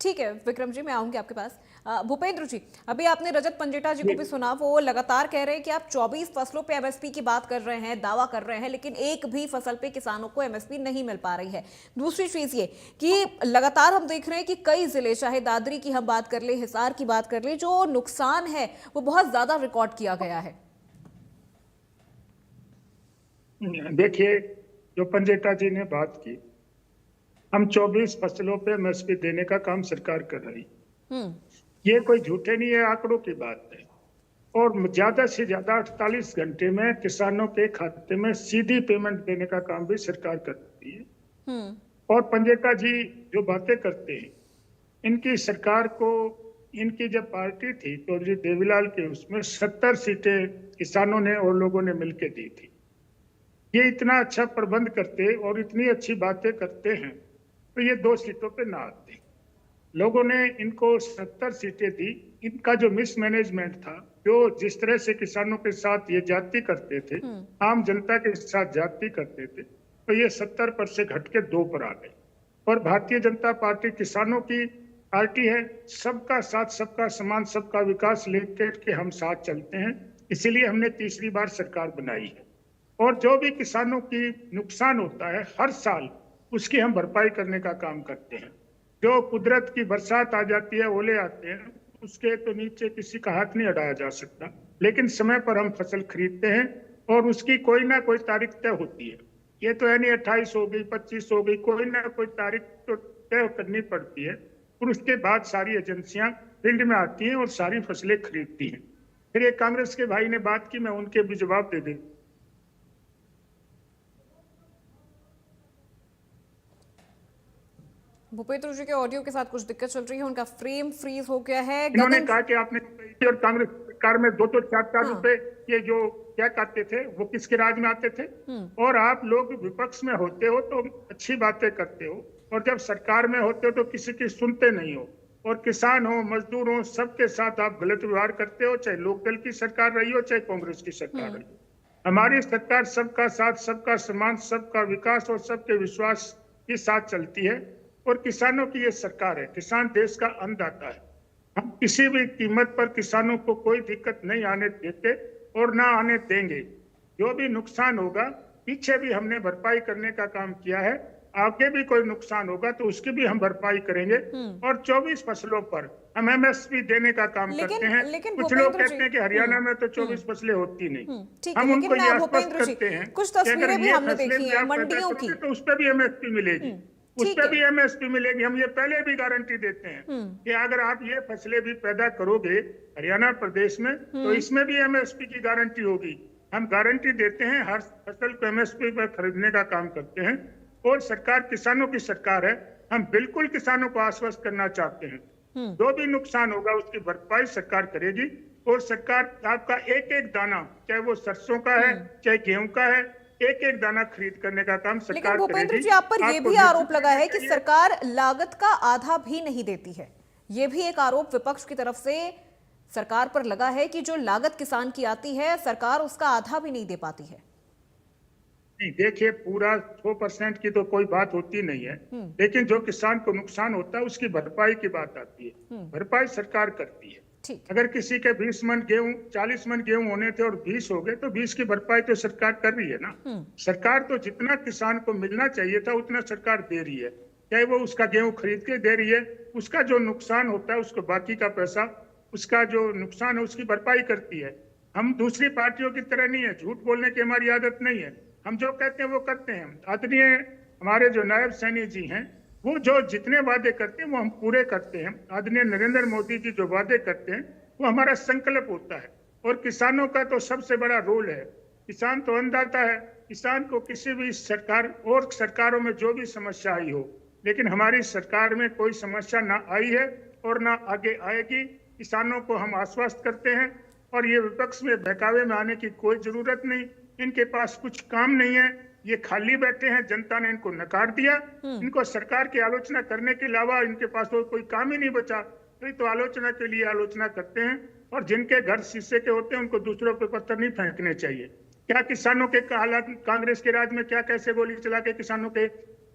ठीक है विक्रम जी, मैं आऊंगी आपके पास। भूपेंद्र जी, अभी आपने रजत पंजेटा जी को भी सुना, वो लगातार कह रहे हैं कि आप 24 फसलों पे एमएसपी की बात कर रहे हैं, दावा कर रहे हैं, लेकिन एक भी फसल पे किसानों को एमएसपी नहीं मिल पा रही है। दूसरी चीज ये कि लगातार हम देख रहे हैं कि कई जिले, चाहे दादरी की हम बात कर ले, हिसार की बात कर ले, जो नुकसान है वो बहुत ज्यादा रिकॉर्ड किया गया है। देखिए, जो पंजेटा जी ने बात की, हम 24 फसलों पे एमएसपी देने का काम सरकार कर रही, ये कोई झूठे नहीं है, आंकड़ों की बात है। और ज्यादा से ज्यादा 48 घंटे में किसानों के खाते में सीधी पेमेंट देने का काम भी सरकार करती है। और पंजेटा जी जो बातें करते हैं, इनकी सरकार को इनकी जब पार्टी थी चौधरी देवीलाल के, उसमें 70 सीटें किसानों ने और लोगों ने मिलकर दी थी। ये इतना अच्छा प्रबंध करते और इतनी अच्छी बातें करते हैं तो ये 2 सीटों पे ना आते। लोगों ने इनको 70 सीटें दी। इनका जो मिसमैनेजमेंट था, जो जिस तरह से किसानों के साथ ये जाति करते थे, आम जनता के साथ जाति करते थे, तो ये 70 पर से घट के 2 पर आ गए। और भारतीय जनता पार्टी किसानों की पार्टी है, सबका साथ, सबका समान, सबका विकास लेकर के हम साथ चलते हैं। इसीलिए हमने तीसरी बार सरकार बनाई है। और जो भी किसानों की नुकसान होता है हर साल, उसकी हम भरपाई करने का काम करते हैं। जो कुदरत की बरसात आ जाती है, ओले आते हैं, उसके तो नीचे किसी का हाथ नहीं अड़ाया जा सकता, लेकिन समय पर हम फसल खरीदते हैं और उसकी कोई ना कोई तारीख तय होती है। ये तो यानी 28 हो गई, 25 हो गई, कोई ना कोई तारीख तो तय करनी पड़ती है। और उसके बाद सारी एजेंसियां फील्ड में आती हैं और सारी फसलें खरीदती हैं। फिर एक कांग्रेस के भाई ने बात की, मैं उनके भी जवाब दे दूं। भूपेंद्र जी के ऑडियो के साथ कुछ दिक्कत चल रही है, उनका फ्रेम फ्रीज हो गया है। इन्होंने कहा कि आपने और कांग्रेस सरकार में 2-2 4-4 रुपए ये जो क्या कहते थे वो किसके राज में आते थे। और आप लोग विपक्ष में होते हो तो अच्छी बातें करते हो, और जब सरकार में होते हो तो किसी की सुनते नहीं हो। और किसान हो, मजदूर हो, सबके साथ आप गलत व्यवहार करते हो, चाहे लोकदल की सरकार रही हो, चाहे कांग्रेस की सरकार रही हो। हमारी सरकार सबका साथ, सबका सम्मान, सबका विकास और सबके विश्वास के साथ चलती है। और किसानों की ये सरकार है। किसान देश का अन्नदाता है। हम किसी भी कीमत पर किसानों को कोई दिक्कत नहीं आने देते और ना आने देंगे। जो भी नुकसान होगा, पीछे भी हमने भरपाई करने का काम किया है, आगे भी कोई नुकसान होगा तो उसकी भी हम भरपाई करेंगे। और 24 फसलों पर हम MSP देने का काम करते हैं। कुछ लोग कहते हैं कि हरियाणा में तो 24 फसलें होती नहीं। हम उनको ये आश्वस्त करते हैं कुछ तस्वीरें भी हमने देखी है मंडियों की, तो उस पर भी MSP मिलेगी, उस पर भी MSP मिलेगी। हम ये पहले भी गारंटी देते हैं कि अगर आप ये फसलें भी पैदा करोगे हरियाणा प्रदेश में तो इसमें भी MSP की गारंटी होगी। हम गारंटी देते हैं, हर फसल को MSP पर खरीदने का काम करते हैं। और सरकार किसानों की सरकार है। हम बिल्कुल किसानों को आश्वस्त करना चाहते हैं, जो भी नुकसान होगा उसकी भरपाई सरकार करेगी। और सरकार आपका एक एक दाना, चाहे वो सरसों का है चाहे गेहूं का है, एक एक दाना खरीद करने का काम सरकार करेगी। लेकिन भूपेंद्र जी, आप पर यह भी आरोप लगा है कि सरकार लागत का आधा भी नहीं देती है। ये भी एक आरोप विपक्ष की तरफ से सरकार पर लगा है कि जो लागत किसान की आती है, सरकार उसका आधा भी नहीं दे पाती है। नहीं, देखिए, पूरा 100% की तो कोई बात होती नहीं है, लेकिन जो किसान को नुकसान होता है उसकी भरपाई की बात आती है। भरपाई सरकार करती है। अगर किसी के 20 मन गेहूं, 40 मन गेहूं होने थे और 20 हो गए तो 20 की भरपाई तो सरकार कर रही है ना। सरकार तो जितना किसान को मिलना चाहिए था उतना सरकार दे रही है। चाहे वो उसका गेहूं खरीद के दे रही है, उसका जो नुकसान होता है उसको बाकी का पैसा, उसका जो नुकसान है उसकी भरपाई करती है। हम दूसरी पार्टियों की तरह नहीं है, झूठ बोलने की हमारी आदत नहीं है। हम जो कहते हैं वो करते हैं। आदरणीय हमारे जो नायब सैनी जी हैं, वो जो जितने वादे करते हैं वो हम पूरे करते हैं। आदरणीय नरेंद्र मोदी जी जो वादे करते हैं वो हमारा संकल्प होता है। और किसानों का तो सबसे बड़ा रोल है। किसान तो अन्नदाता है। किसान को किसी भी सरकार और सरकारों में जो भी समस्या आई हो, लेकिन हमारी सरकार में कोई समस्या ना आई है और ना आगे आएगी। किसानों को हम आश्वस्त करते हैं। और ये विपक्ष में बहकावे में आने की कोई जरूरत नहीं। इनके पास कुछ काम नहीं है, ये खाली बैठे हैं। जनता ने इनको नकार दिया। इनको सरकार की आलोचना करने के अलावा इनके पास तो कोई काम ही नहीं बचा। तो आलोचना के लिए आलोचना करते हैं। और जिनके घर शीशे के होते हैं उनको दूसरों पे पत्थर नहीं फेंकने चाहिए। क्या किसानों के हालात, कांग्रेस के राज में क्या कैसे गोली चला के किसानों के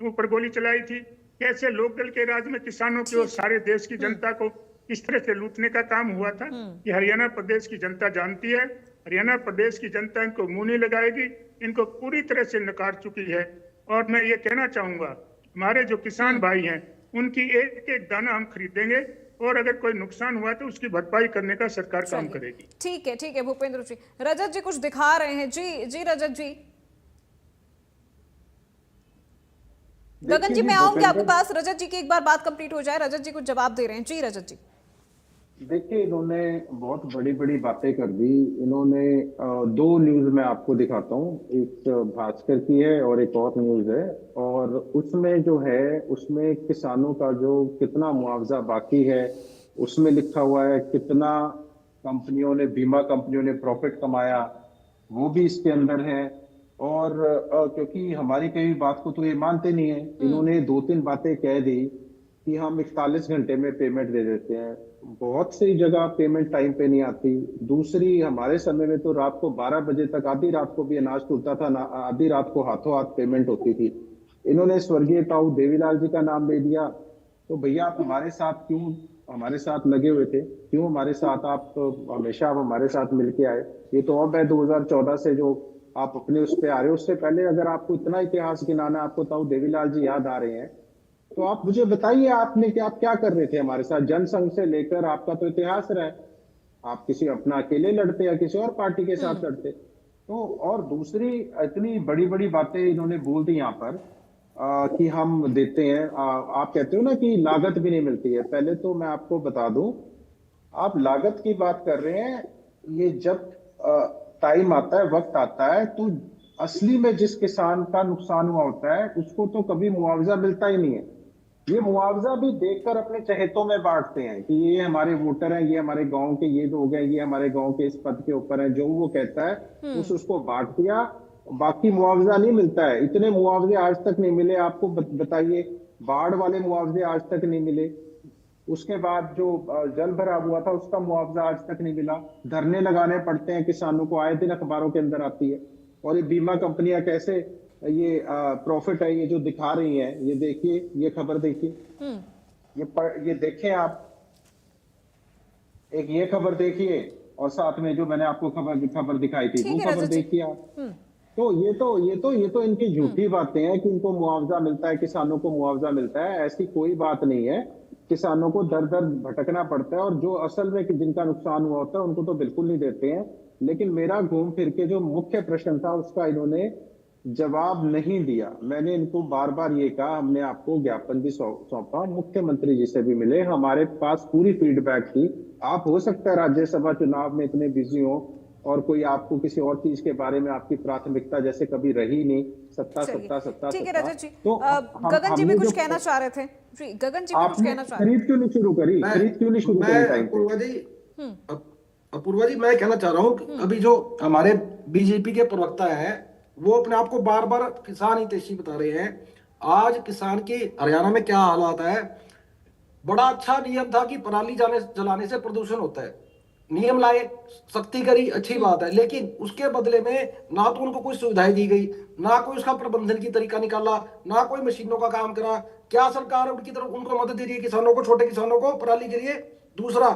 ऊपर गोली चलाई थी, कैसे लोकदल के राज में किसानों की और सारे देश की जनता को किस तरह से लूटने का काम हुआ था, ये हरियाणा प्रदेश की जनता जानती है। हरियाणा प्रदेश की जनता इनको मुंह नहीं लगाएगी, इनको पूरी तरह से नकार चुकी है। और मैं ये कहना चाहूंगा, हमारे जो किसान भाई हैं उनकी एक एक दाना हम खरीदेंगे और अगर कोई नुकसान हुआ तो उसकी भरपाई करने का सरकार काम करेगी। ठीक है भूपेंद्र जी। रजत जी कुछ दिखा रहे हैं। जी रजत जी। गगन जी, मैं आऊंगी आपके पास। रजत जी की एक बार बात कंप्लीट हो जाए। रजत जी कुछ जवाब दे रहे हैं। जी रजत जी। देखिए, इन्होंने बहुत बड़ी बड़ी बातें कर दी। इन्होंने 2 न्यूज मैं आपको दिखाता हूँ, एक भास्कर की है और एक और न्यूज है। और उसमें जो है उसमें किसानों का जो कितना मुआवजा बाकी है उसमें लिखा हुआ है कितना कंपनियों ने, बीमा कंपनियों ने प्रॉफिट कमाया, वो भी इसके अंदर है। और क्योंकि हमारी कई बात को तो ये मानते नहीं है, इन्होंने 2-3 बातें कह दी कि हम 41 घंटे में पेमेंट दे देते हैं। बहुत सी जगह पेमेंट टाइम पे नहीं आती। दूसरी, हमारे समय में तो रात को 12 बजे तक, आधी रात को भी अनाज टूटता था ना, आधी रात को हाथों हाथ पेमेंट होती थी। इन्होंने स्वर्गीय ताऊ देवीलाल जी का नाम ले दिया। तो भैया आप हमारे साथ क्यों, हमारे साथ लगे हुए थे, क्यों हमारे साथ आप, तो हमेशा आप हमारे साथ मिलके आए। ये तो अब है 2014 से जो आप अपने उस पे आ रहे हो। उससे पहले अगर आपको इतना इतिहास गिनाना, आपको ताऊ देवीलाल जी याद आ रहे हैं, तो आप मुझे बताइए आपने कि आप क्या कर रहे थे हमारे साथ। जनसंघ से लेकर आपका तो इतिहास रहा है, आप किसी अपना अकेले लड़ते या किसी और पार्टी के साथ लड़ते। तो और दूसरी, इतनी बड़ी बड़ी बातें इन्होंने बोल दी यहाँ पर कि हम देते हैं। आप कहते हो ना कि लागत भी नहीं मिलती है। पहले तो मैं आपको बता दूं, आप लागत की बात कर रहे हैं, ये जब टाइम आता है, वक्त आता है, तो असली में जिस किसान का नुकसान हुआ होता है उसको तो कभी मुआवजा मिलता ही नहीं है। ये मुआवजा भी देखकर अपने चहेतों में बांटते हैं कि ये हमारे वोटर हैं, ये हमारे गांव के ये लोग हैं, ये हमारे गांव के इस पद के ऊपर हैं। जो वो कहता है उसको बांट दिया, बाकी मुआवजा नहीं मिलता है। इतने मुआवजे आज तक नहीं मिले आपको, बताइए। बाढ़ वाले मुआवजे आज तक नहीं मिले। उसके बाद जो जल भराव हुआ था उसका मुआवजा आज तक नहीं मिला। धरने लगाने पड़ते हैं किसानों को, आए दिन अखबारों के अंदर आती है। और ये बीमा कंपनियां कैसे ये प्रॉफिट है ये जो दिखा रही हैं, ये देखिए, ये खबर देखिए, ये देखें आप, एक ये खबर देखिए और साथ में जो मैंने आपको खबर दिखाई थी वो खबर देखिए आप। तो ये तो इनकी झूठी बातें हैं कि इनको मुआवजा मिलता है, किसानों को मुआवजा मिलता है। ऐसी कोई बात नहीं है। किसानों को दर दर भटकना पड़ता है, और जो असल में जिनका नुकसान हुआ होता है उनको तो बिल्कुल नहीं देते हैं। लेकिन मेरा घूम फिर के जो मुख्य प्रश्न था उसका इन्होंने जवाब नहीं दिया। मैंने इनको बार बार ये कहा, हमने आपको ज्ञापन भी सौंपा, मुख्यमंत्री जी से भी मिले, हमारे पास पूरी फीडबैक थी। आप हो सकता है राज्यसभा चुनाव में इतने बिजी हो और कोई आपको किसी और चीज के बारे में आपकी प्राथमिकता जैसे कभी रही नहीं, सत्ता। ठीक है रजत जी। तो गगन जी भी कुछ कहना चाह रहे थे। जी, गगन जी भी कुछ कहना चाह रहे थे। खरीद क्यों नहीं शुरू करी? खरीद क्यों नहीं शुरू करी टाइम पे? अपूर्वा जी, मैं कहना चाह रहा हूँ कि अभी जो हमारे बीजेपी के प्रवक्ता हैं वो अपने आप को बार बार किसान हितैषी बता रहे हैं। आज किसान की हरियाणा में क्या हालात है। बड़ा अच्छा नियम था कि पराली जलाने से प्रदूषण होता है, नियम लाए, सख्ती करी, अच्छी बात है। लेकिन उसके बदले में ना तो उनको कोई सुविधाएं दी गई, ना कोई उसका प्रबंधन की तरीका निकाला, ना कोई मशीनों का काम करा। क्या सरकार उनकी तरफ उनको मदद दे रही है, किसानों को, छोटे किसानों को पराली के लिए? दूसरा,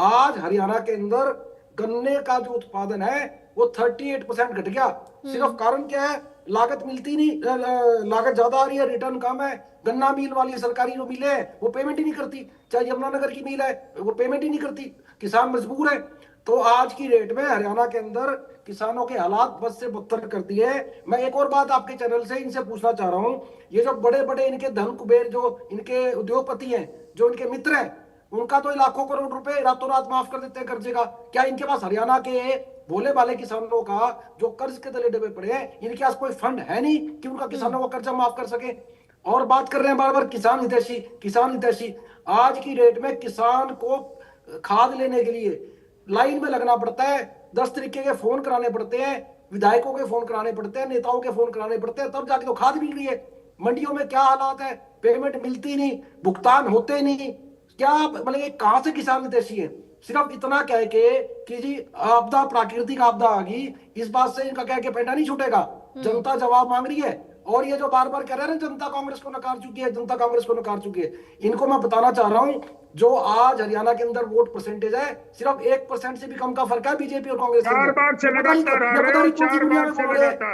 आज हरियाणा के अंदर गन्ने का जो उत्पादन है वो 38% घट गया। सिर्फ कारण क्या है? लागत मिलती नहीं, लागत ज्यादा आ रही है, रिटर्न कम है। गन्ना मिल वाली सरकारी जो मिले हैं वो पेमेंट ही नहीं करती, चाहे यमुनानगर की मिल है वो पेमेंट ही नहीं करती, किसान मजबूर है। तो आज की डेट में हरियाणा के अंदर किसानों के हालात बद से बदतर कर दिए। मैं एक और बात आपके चैनल से इनसे पूछना चाह रहा हूँ, ये जो बड़े बड़े इनके धन कुबेर, जो इनके उद्योगपति हैं, जो इनके मित्र हैं, उनका तो लाखों करोड़ रुपए रातों रात माफ कर देते हैं कर्जे का। क्या इनके पास हरियाणा के भोले भाले किसानों का जो कर्ज के तले दबे पड़े हैं, इनके पास कोई फंड है नहीं कि उनका किसानों का कर्जा माफ कर सके? और बात कर रहे हैं बार बार किसान हितैषी, किसान हितैषी। आज की डेट में किसान को खाद लेने के लिए लाइन में लगना पड़ता है, 10 तरीके के फोन कराने पड़ते हैं, विधायकों के फोन कराने पड़ते हैं, नेताओं के फोन कराने पड़ते हैं, तब जाके तो खाद मिल रही है। मंडियों में क्या हालात है, पेमेंट मिलती नहीं, भुगतान होते नहीं। क्या मतलब कहां से किसान हितैषी है? सिर्फ इतना कह के कि जी आपदा, प्राकृतिक आपदा आ गई, इस बात से इनका कह के पैंडा नहीं छूटेगा। जनता जवाब मांग रही है। और ये जो बार बार कह रहे हैं जनता कांग्रेस को नकार चुकी है, जनता कांग्रेस को नकार चुकी है, इनको मैं बताना चाह रहा हूं, जो आज हरियाणा के अंदर वोट परसेंटेज है, सिर्फ 1% से भी कम का फर्क है बीजेपी और कांग्रेस के अंदर।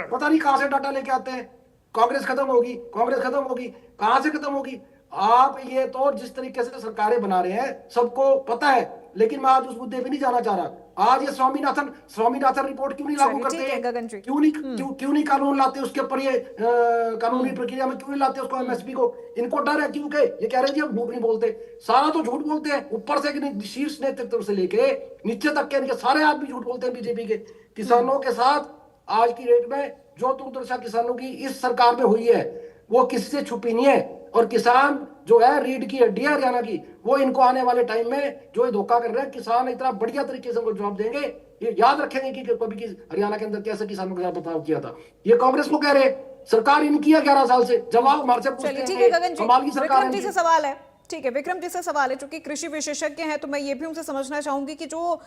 पता नहीं कहां से डाटा लेके आते हैं। कांग्रेस खत्म होगी, कांग्रेस खत्म होगी, कहां से खत्म होगी? आप ये तो जिस तरीके से सरकारें बना रहे हैं सबको पता है, लेकिन मैं आज उस मुद्दे पे नहीं जाना चाह रहा। आज ये स्वामीनाथन रिपोर्ट क्यों नहीं लागू करते? क्यों नहीं कानून लाते उसके ऊपर? ये कानूनी प्रक्रिया में क्यों नहीं लाते उसको, एमएसपी को? इनको डर है क्योंकि ये कह रहे हैं जी हम झूठ नहीं बोलते। सारा तो झूठ बोलते हैं, ऊपर से शीर्ष नेतृत्व से लेके नीचे तक के इनके सारे आदमी झूठ बोलते हैं बीजेपी के। किसानों के साथ आज की डेट में जो दुर्दशा किसानों की इस सरकार में हुई है वो किसी से छुपी नहीं है। और किसान जो है रीढ़ की हड्डी है हरियाणा की, वो इनको आने वाले टाइम में जो ये धोखा कर रहे हैं, किसान इतना बढ़िया तरीके से उनको जवाब देंगे। ये याद रखेंगे कि कभी की हरियाणा के अंदर कैसे किसानों के साथ बर्ताव किया था। ये कांग्रेस को कह रहे, सरकार इनकी है 11 साल से, जवाब हमारे से चलिए पूछते ठीक है गगन जी, कमाल की सरकार विक्रम जी है। से सवाल है। ठीक है, विक्रम जी से सवाल है, चूंकि कृषि विशेषज्ञ हैं तो मैं ये भी उनसे समझना चाहूंगी कि जो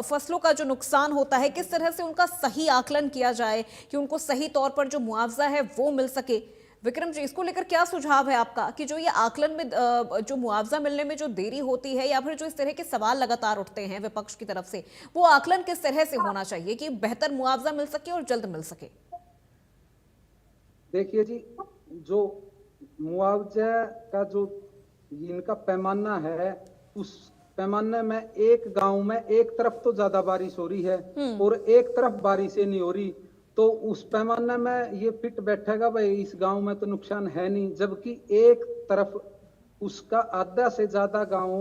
फसलों का जो नुकसान होता है, किस तरह से उनका सही आकलन किया जाए कि उनको सही तौर पर जो मुआवजा है वो मिल सके। विक्रम जी, इसको लेकर क्या सुझाव है आपका कि जो ये आकलन में जो मुआवजा मिलने में जो देरी होती है या फिर जो इस तरह के सवाल लगातार उठते हैं विपक्ष की तरफ से, वो आकलन किस तरह से होना चाहिए कि बेहतर मुआवजा मिल सके और जल्द मिल सके? देखिए जी, जो मुआवजा का जो इनका पैमाना है, उस पैमाने में एक गांव में एक तरफ तो ज्यादा बारिश हो रही है और एक तरफ बारिशें नहीं हो रही, तो उस पैमाने में ये फिट बैठेगा भाई इस गांव में तो नुकसान है नहीं, जबकि एक तरफ उसका आधा से ज्यादा गांव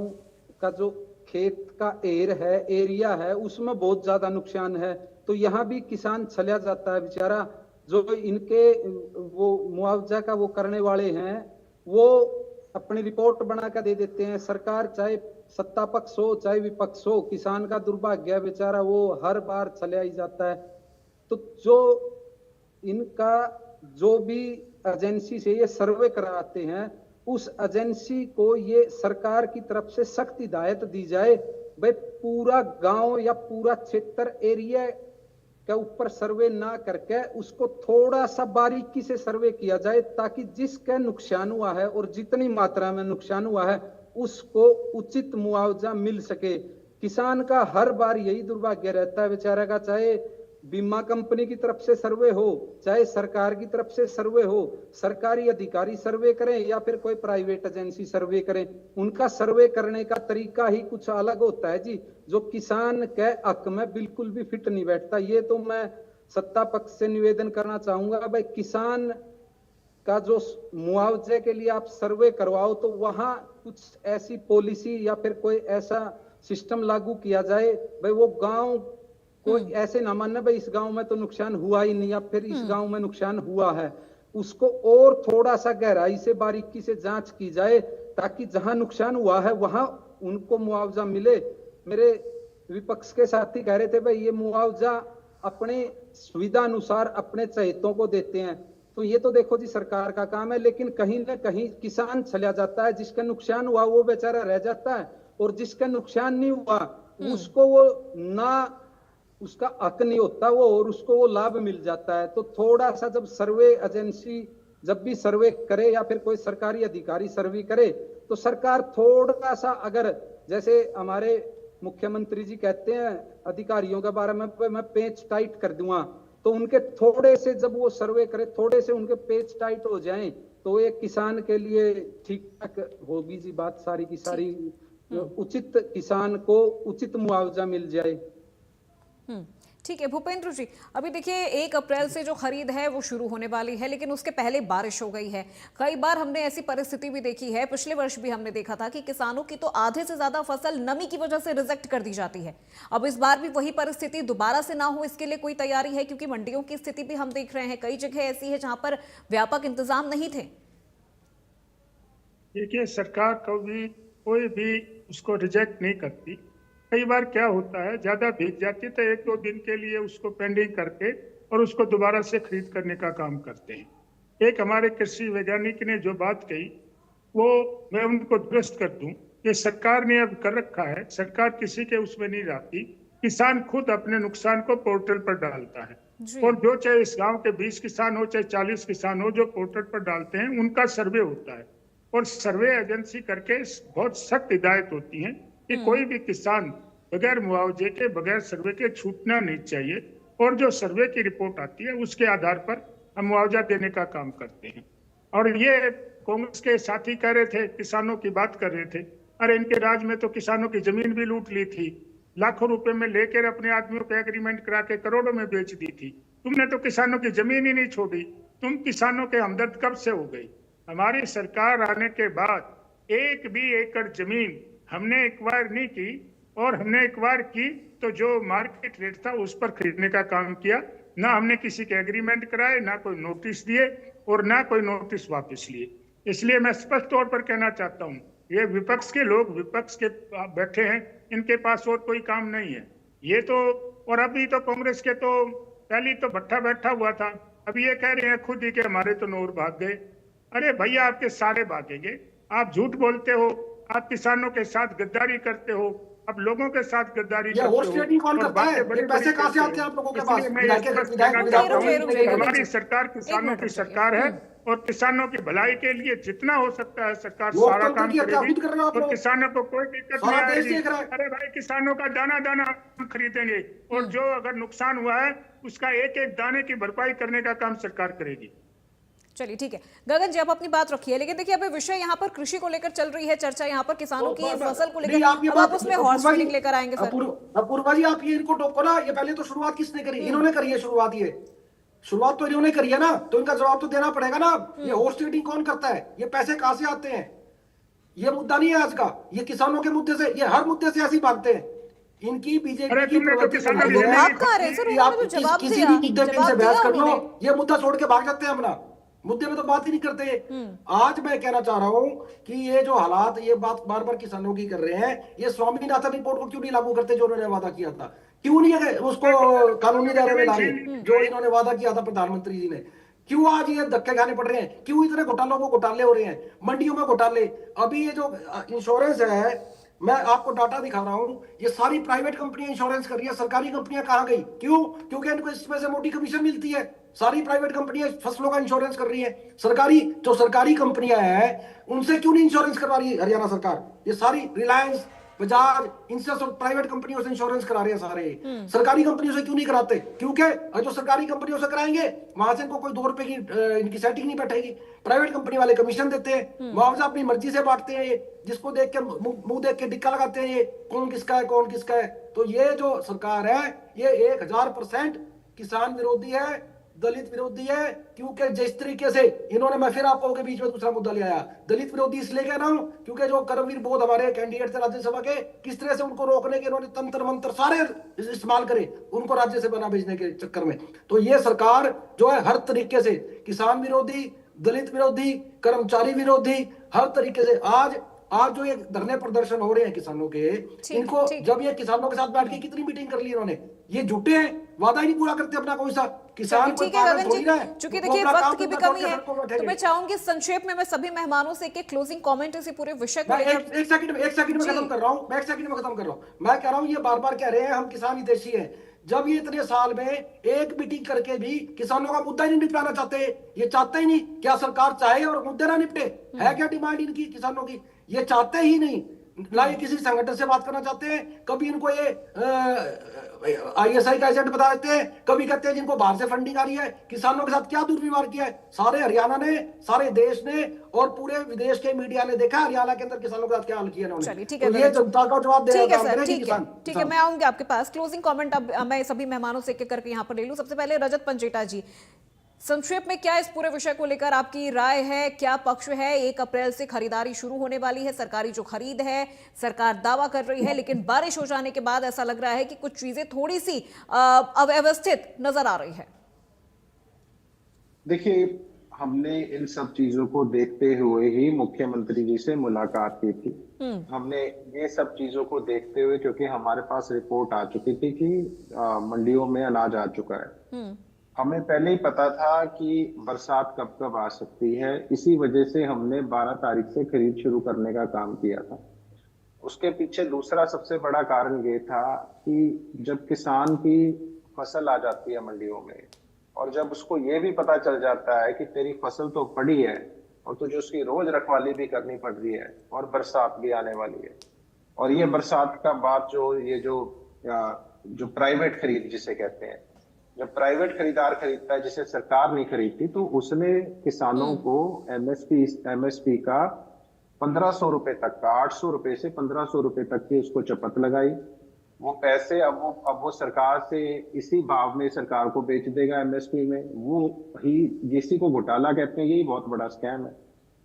का जो खेत का एरिया है उसमें बहुत ज्यादा नुकसान है। तो यहाँ भी किसान चला जाता है बेचारा। जो इनके वो मुआवजा का वो करने वाले हैं वो अपनी रिपोर्ट बना कर दे देते हैं। सरकार चाहे सत्ता पक्ष हो चाहे विपक्ष हो, किसान का दुर्भाग्य है बेचारा, वो हर बार चला ही जाता है। तो जो इनका जो भी एजेंसी से ये सर्वे कराते हैं, उस एजेंसी को ये सरकार की तरफ से सख्त हिदायत दी जाए, भाई पूरा गांव या पूरा क्षेत्र एरिया के ऊपर सर्वे ना करके उसको थोड़ा सा बारीकी से सर्वे किया जाए, ताकि जिसका नुकसान हुआ है और जितनी मात्रा में नुकसान हुआ है उसको उचित मुआवजा मिल सके। किसान का हर बार यही दुर्भाग्य रहता है बेचारा का, चाहे बीमा कंपनी की तरफ से सर्वे हो चाहे सरकार की तरफ से सर्वे हो, सरकारी अधिकारी सर्वे करें या फिर कोई प्राइवेट एजेंसी सर्वे करें, उनका सर्वे करने का तरीका ही कुछ अलग होता है जी, जो किसान के हक में बिल्कुल भी फिट नहीं बैठता। ये तो मैं सत्ता पक्ष से निवेदन करना चाहूंगा, भाई किसान का जो मुआवजे के लिए आप सर्वे करवाओ तो वहां कुछ ऐसी पॉलिसी या फिर कोई ऐसा सिस्टम लागू किया जाए, भाई वो गांव कोई ऐसे ना मानना भाई इस गांव में तो नुकसान हुआ ही नहीं या फिर इस गांव में नुकसान हुआ है, उसको और थोड़ा सा गहराई से बारीकी से जांच की जाए, ताकि जहां नुकसान हुआ है वहां उनको मुआवजा मिले। मेरे विपक्ष के साथी कह रहे थे भाई ये मुआवजा अपने सुविधा अनुसार अपने चहेतों को देते हैं, तो ये तो देखो जी सरकार का काम है, लेकिन कहीं ना कहीं किसान चला जाता है, जिसका नुकसान हुआ वो बेचारा रह जाता है और जिसका नुकसान नहीं हुआ उसको वो ना उसका हक नहीं होता वो और उसको वो लाभ मिल जाता है। तो थोड़ा सा जब सर्वे एजेंसी जब भी सर्वे करे या फिर कोई सरकारी अधिकारी सर्वे करे तो सरकार थोड़ा सा, अगर जैसे हमारे मुख्यमंत्री जी कहते हैं अधिकारियों के बारे में मैं पेच टाइट कर दूंगा, तो उनके थोड़े से जब वो सर्वे करे थोड़े से उनके पेच टाइट हो जाएं तो ये किसान के लिए ठीक ठाक होगी जी बात सारी की सारी, उचित किसान को उचित मुआवजा मिल जाए। ठीक है भूपेंद्र जी, अभी देखिए 1 अप्रैल से जो खरीद है वो शुरू होने वाली है, लेकिन उसके पहले बारिश हो गई है। कई बार हमने ऐसी परिस्थिति भी देखी है, पिछले वर्ष भी हमने देखा था कि किसानों की तो आधे से ज्यादा फसल नमी की वजह से रिजेक्ट कर दी जाती है। अब इस बार भी वही परिस्थिति दोबारा से ना हो, इसके लिए कोई तैयारी है? क्योंकि मंडियों की स्थिति भी हम देख रहे हैं, कई जगह ऐसी है जहां पर व्यापक इंतजाम नहीं थे। देखिए सरकार कभी कोई भी उसको रिजेक्ट नहीं करती। कई बार क्या होता है, ज्यादा भीग जाती है तो 1-2 दिन के लिए उसको पेंडिंग करके और उसको दोबारा से खरीद करने का काम करते हैं। एक हमारे कृषि वैज्ञानिक ने जो बात कही वो मैं उनको दुरुस्त कर दूं, ये सरकार ने अब कर रखा है, सरकार किसी के उसमें नहीं रहती, किसान खुद अपने नुकसान को पोर्टल पर डालता है और जो चाहे इस गांव के 20 किसान हो चाहे 40 किसान हो जो पोर्टल पर डालते हैं उनका सर्वे होता है और सर्वे एजेंसी करके बहुत सख्त हिदायत होती है कि कोई भी किसान बगैर मुआवजे के बगैर सर्वे के छूटना नहीं चाहिए और जो सर्वे की रिपोर्ट आती है उसके आधार पर हम मुआवजा देने का काम करते हैं। और ये कांग्रेस के साथी कह रहे थे, किसानों की बात कर रहे थे, अरे इनके राज में तो किसानों की जमीन भी लूट ली थी, लाखों रुपए में लेकर अपने आदमियों को एग्रीमेंट करा के करोड़ों में बेच दी थी, तुमने तो किसानों की जमीन ही नहीं छोड़ी, तुम किसानों के हमदर्द कब से हो गई? हमारी सरकार आने के बाद 1 भी एकड़ जमीन हमने एक्वायर नहीं की और हमने एक्वायर की तो जो मार्केट रेट था उस पर खरीदने का काम किया, ना हमने किसी के एग्रीमेंट कराए, ना कोई नोटिस दिए और ना कोई नोटिस वापस लिए। इसलिए मैं स्पष्ट तौर पर कहना चाहता हूँ, ये विपक्ष के लोग विपक्ष के बैठे हैं, इनके पास और कोई काम नहीं है। ये तो, और अभी तो कांग्रेस के तो पहले तो भट्टा बैठा हुआ था, अभी ये कह रहे हैं खुद ही कि हमारे तो नौर भाग गए। अरे भैया, आपके सारे भागेंगे। आप झूठ बोलते हो, आप किसानों के साथ गद्दारी करते हो, अब लोगों के साथ गद्दारी ये करते horse trading कौन और करता है? बातें बड़ी ये पैसे बड़ी कहाँ से करते आते हैं हो। आप लोगों के इसलिए पास? मैं ये विधायक- स्पष्ट विधायक- कहना विधायक- चाहता हूँ, विधायक- हमारी सरकार किसानों की सरकार है और किसानों की भलाई के लिए जितना हो सकता है सरकार सारा लोकतंत्र काम की हत्या करेगी खुद कर रहे हो आप और लोग। किसानों को कोई दिक्कत सारा नहीं देश आएगी। देख रहा है। अरे भाई, किसानों का दाना दाना हम खरीदेंगे और जो अगर नुकसान हुआ है उसका एक एक दाने की भरपाई करने का काम सरकार करेगी। चलिए ठीक है गगन जी, आप अपनी बात रखिए, लेकिन देखिए अभी विषय यहाँ पर कृषि को लेकर चल रही है चर्चा, यहाँ पर किसानों की फसल को लेकर, अब आप उसमें हॉर्स ट्रेडिंग लेकर आएंगे सर? अपूर्वा जी, आप ये इनको टोको ना। ये पहले तो शुरुआत किसने करी? इन्होंने करी है शुरुआत। ये शुरुआत तो इन्होंने करी है ना, तो इनका जवाब तो देना पड़ेगा ना। ये हॉर्स ट्रेडिंग कौन करता है? ये पैसे कहां से आते हैं? ये मुद्दा नहीं है आज का। ये किसानों के मुद्दे से, ये हर मुद्दे से ऐसे ही भागते हैं। इनकी बीजेपी की प्रवृत्ति भाग कहाँ रहे हैं सर? उन्होंने तो जवाब किसी दिया, भी मुद्दे पे इनसे बहस कर लो, उन्होंने। ये मुद्दा छोड़ के भाग जाते हैं अपना। मुद्दे में तो बात ही नहीं करते। आज मैं कहना चाह रहा हूं कि ये जो हालात, ये बात बार बार किसानों की कर रहे हैं, ये स्वामीनाथन रिपोर्ट को क्यों नहीं लागू करते जो उन्होंने वादा किया था? क्यों नहीं है उसको कानूनी दायरे में लाए जो इन्होंने वादा किया था प्रधानमंत्री जी ने? क्यों आज ये धक्के खाने पड़ रहे हैं? क्यों इतने घोटालों को घोटाले हो रहे हैं? मंडियों में घोटाले। अभी ये जो इंश्योरेंस है, मैं आपको डाटा दिखा रहा हूं, ये सारी प्राइवेट कंपनियां इंश्योरेंस कर रही है, सरकारी कंपनियां कहां गई? क्यों? क्योंकि इनको इसमें से मोटी कमीशन मिलती है। सारी प्राइवेट कंपनियां फसलों का इंश्योरेंस कर रही है। सरकारी जो सरकारी कंपनियां हैं उनसे क्यों नहीं इंश्योरेंस करवा रही है हरियाणा सरकार? ये सारी रिलायंस, बजाज, इनसे सब प्राइवेट कंपनियों से इंश्योरेंस करा रहे हैं सारे। सरकारी कंपनियों से क्यों नहीं कराते? क्योंकि जो सरकारी कंपनियों से कराएंगे वहां से इनको कोई 2 रुपए की इनकी सेटिंग नहीं बैठेगी। प्राइवेट कंपनी वाले कमीशन देते हैं, मुआवजा अपनी मर्जी से बांटते हैं। ये जिसको देख के मुंह देख के टिक्का लगाते हैं, ये कौन किसका है कौन किसका है। तो ये जो सरकार है ये 1000% किसान विरोधी है, दलित विरोधी है। क्योंकि जिस तरीके से इन्होंने, मैं फिर आप लोगों के बीच में दूसरा मुद्दा ले आया, दलित विरोधी इसलिए कह रहा हूं क्योंकि जो करमवीर बोध हमारे कैंडिडेट थे राज्यसभा के, किस तरह से उनको रोकने के इन्होंने तंत्र मंत्र सारे इस्तेमाल करे उनको राज्य से बना भेजने के चक्कर में। तो ये सरकार जो है हर तरीके से किसान विरोधी, दलित विरोधी, कर्मचारी विरोधी, हर तरीके से आज जो ये धरने प्रदर्शन हो रहे हैं किसानों के, इनको जब ये किसानों के साथ बैठ के कितनी मीटिंग कर ली इन्होंने, ये झूठे हैं, वादा ही नहीं पूरा करते अपना कोई सा। किसान ठीक है गगन जी, चूंकि देखिए वक्त की भी कमी है, तो मैं चाहूंगी संक्षेप में मैं सभी मेहमानों से एक क्लोजिंग कमेंट इसी पूरे विषय को लेकर। एक सेकंड में खत्म कर रहा हूं। मैं कह रहा हूं ये बार बार कह रहे हैं हम किसान हितैषी हैं, जब ये इतने साल में एक मीटिंग करके भी किसानों का मुद्दा ही नहीं निपटाना चाहते। ये चाहते ही नहीं। क्या सरकार चाहे और मुद्दे ना निपटे? है क्या डिमांड इनकी किसानों की? ये चाहते ही नहीं। ना ये किसी संगठन से बात करना चाहते हैं, कभी इनको ये ISI का एजेंट बता देते हैं, कभी कहते हैं जिनको बाहर से फंडिंग आ रही है। किसानों के साथ क्या दुर्व्यवहार किया है सारे हरियाणा ने, सारे देश ने और पूरे विदेश के मीडिया ने देखा हरियाणा के अंदर किसानों के साथ क्या हाल किया इन्होंने। ठीक है, ये जनता का जवाब दे। ठीक है सर, ठीक है, मैं आऊंगी आपके पास। क्लोजिंग कमेंट अब मैं सभी मेहमानों से एक करके यहाँ पर ले लूं। सबसे पहले रजत पंचेटा जी, संक्षेप में क्या इस पूरे विषय को लेकर आपकी राय है? क्या पक्ष है? 1 अप्रैल से खरीदारी शुरू होने वाली है, सरकारी जो खरीद है सरकार दावा कर रही है, लेकिन बारिश हो जाने के बाद ऐसा लग रहा है कि कुछ चीजें थोड़ी सी अव्यवस्थित नजर आ रही है। देखिए, हमने इन सब चीजों को देखते हुए ही मुख्यमंत्री जी से मुलाकात की थी। हमने ये सब चीजों को देखते हुए, क्योंकि हमारे पास रिपोर्ट आ चुकी थी कि मंडियों में अनाज आ चुका है, हमें पहले ही पता था कि बरसात कब कब आ सकती है। इसी वजह से हमने 12 तारीख से खरीद शुरू करने का काम किया था। उसके पीछे दूसरा सबसे बड़ा कारण ये था कि जब किसान की फसल आ जाती है मंडियों में और जब उसको ये भी पता चल जाता है कि तेरी फसल तो पड़ी है और तुझे उसकी रोज रखवाली भी करनी पड़ रही है और बरसात भी आने वाली है, और ये बरसात का बाद जो प्राइवेट खरीद जिसे कहते हैं, जब प्राइवेट खरीदार खरीदता है जिसे सरकार नहीं खरीदती, तो उसने किसानों को MSP का 1500 रुपए तक का, 800 रुपए से 1500 रुपए तक की उसको चपत लगाई। वो पैसे अब वो सरकार से इसी भाव में सरकार को बेच देगा MSP में। वो ही जिसी को घोटाला कहते हैं, यही बहुत बड़ा स्कैम है।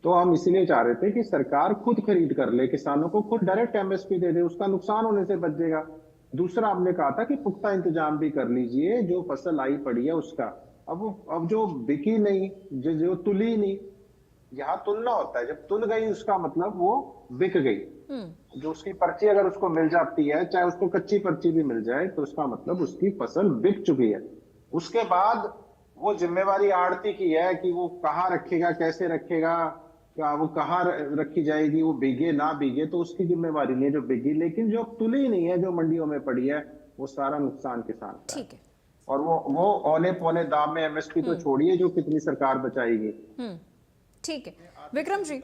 तो हम इसलिए चाह रहे थे कि सरकार खुद खरीद कर ले, किसानों को खुद डायरेक्ट MSP दे दे, उसका नुकसान होने से बच जाएगा। दूसरा हमने कहा था कि पुख्ता इंतजाम भी कर लीजिए, जो फसल आई पड़ी है उसका। अब जो बिकी नहीं, जो तुली नहीं, यहाँ तुलना होता है, जब तुल गई उसका मतलब वो बिक गई। जो उसकी पर्ची अगर उसको मिल जाती है, चाहे उसको कच्ची पर्ची भी मिल जाए, तो उसका मतलब उसकी फसल बिक चुकी है। उसके बाद वो जिम्मेवारी आड़ती की है कि वो कहाँ रखेगा, कैसे रखेगा, क्या वो कहाँ रखी जाएगी, वो बिके ना बिके तो उसकी जिम्मेवारी नहीं है जो बिकी। लेकिन जो तुली नहीं है, जो मंडियों में पड़ी है, वो सारा नुकसान किसान का है। ठीक है। और वो औने पौने दाम में एमएसपी तो छोड़िए, जो कितनी सरकार बचाएगी। ठीक है विक्रम जी,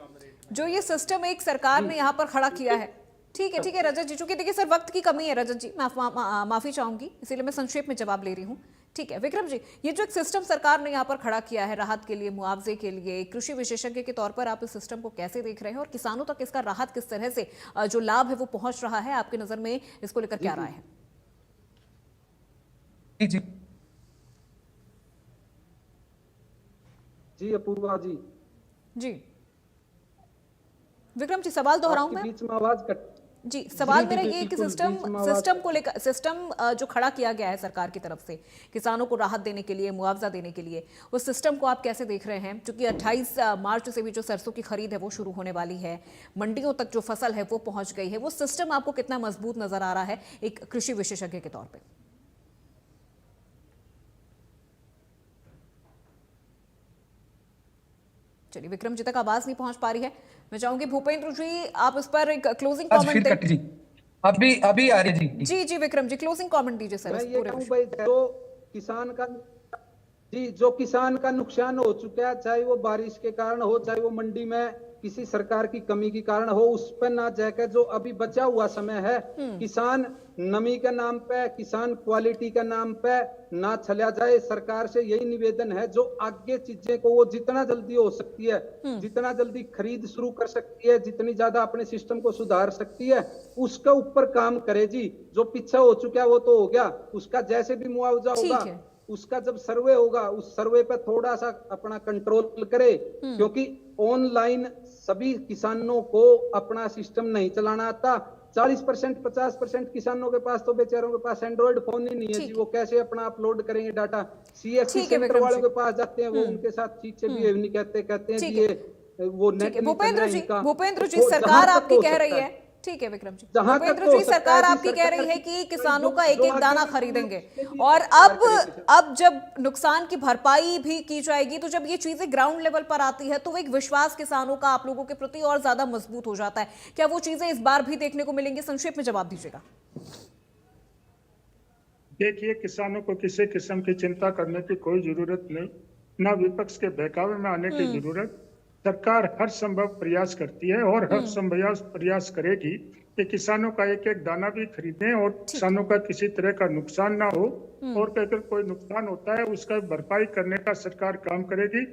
जो ये सिस्टम एक सरकार ने यहाँ पर खड़ा किया है, ठीक है रजत जी, चूंकि देखिए सर वक्त की कमी है रजत जी, माफी चाहूंगी, इसीलिए मैं संक्षेप में जवाब ले रही हूँ। ठीक है विक्रम जी, ये जो एक सिस्टम सरकार ने यहाँ पर खड़ा किया है राहत के लिए, मुआवजे के लिए, कृषि विशेषज्ञ के तौर पर आप इस सिस्टम को कैसे देख रहे हैं और किसानों तक इसका राहत किस तरह से जो लाभ है वो पहुंच रहा है, आपकी नजर में इसको लेकर क्या राय है? जी जी अपूर्वा जी। जी विक्रम जी, सवाल दोहराऊं मैं? बीच में आवाज कट जी, सवाल मेरा ये है कि बिल्कुल, सिस्टम को लेकर, सिस्टम जो खड़ा किया गया है सरकार की तरफ से किसानों को राहत देने के लिए, मुआवजा देने के लिए, उस सिस्टम को आप कैसे देख रहे हैं? क्योंकि 28 मार्च से भी जो सरसों की खरीद है वो शुरू होने वाली है, मंडियों तक जो फसल है वो पहुंच गई है, वो सिस्टम आपको कितना मजबूत नजर आ रहा है एक कृषि विशेषज्ञ के तौर पर? चलिए विक्रम जी तक आवाज नहीं पहुंच पा रही है, मैं चाहूंगी भूपेंद्र जी आप इस पर एक क्लोजिंग कमेंट दें। अभी आ रही है जी जी विक्रम जी, क्लोजिंग कमेंट दीजिए सर। मैं ये कहूं भाई, जो किसान का नुकसान हो चुका है, चाहे वो बारिश के कारण हो, चाहे वो मंडी में किसी सरकार की कमी के कारण हो, उस पर ना जाकर जो अभी बचा हुआ समय है, किसान नमी के नाम पे, किसान क्वालिटी के नाम पे ना चला जाए। सरकार से यही निवेदन है, जो आगे चीजें को वो जितना जल्दी हो सकती है, जितना जल्दी खरीद शुरू कर सकती है, जितनी ज्यादा अपने सिस्टम को सुधार सकती है, उसके ऊपर काम करे जी। जो पीछे हो चुका है वो तो हो गया, उसका जैसे भी मुआवजा होगा, उसका जब सर्वे होगा, उस सर्वे पे थोड़ा सा अपना कंट्रोल करे, क्योंकि ऑनलाइन सभी किसानों को अपना सिस्टम नहीं चलाना आता। 40% 50% किसानों के पास तो बेचारों के पास एंड्रॉइड फोन ही नहीं है जी, वो कैसे अपना अपलोड करेंगे डाटा? सीएससी सेंटर वालों के पास जाते हैं, वो उनके साथ ठीक से बिहेव नहीं कहते हैं जी, ये वो नेट। भूपेंद्र जी सरकार आपकी कह रही है, ठीक है विक्रम जी, भूपेंद्र जी सरकार आपकी कह रही है कि किसानों का एक एक दाना खरीदेंगे, और अब जब नुकसान की भरपाई भी की जाएगी, तो जब ये चीजें ग्राउंड लेवल पर आती है तो एक विश्वास किसानों का आप लोगों के प्रति और ज्यादा मजबूत हो जाता है। क्या वो चीजें इस बार भी देखने को मिलेंगी? संक्षेप में जवाब दीजिएगा। देखिए, किसानों को किसी किस्म की चिंता करने की कोई जरूरत नहीं, ना विपक्ष के बहकावे में आने की जरूरत। सरकार हर संभव प्रयास करती है और हर संभव प्रयास करेगी कि किसानों का एक एक दाना भी खरीदें और किसानों का किसी तरह का नुकसान ना हो, और अगर कोई नुकसान होता है उसका भरपाई करने का सरकार काम करेगी।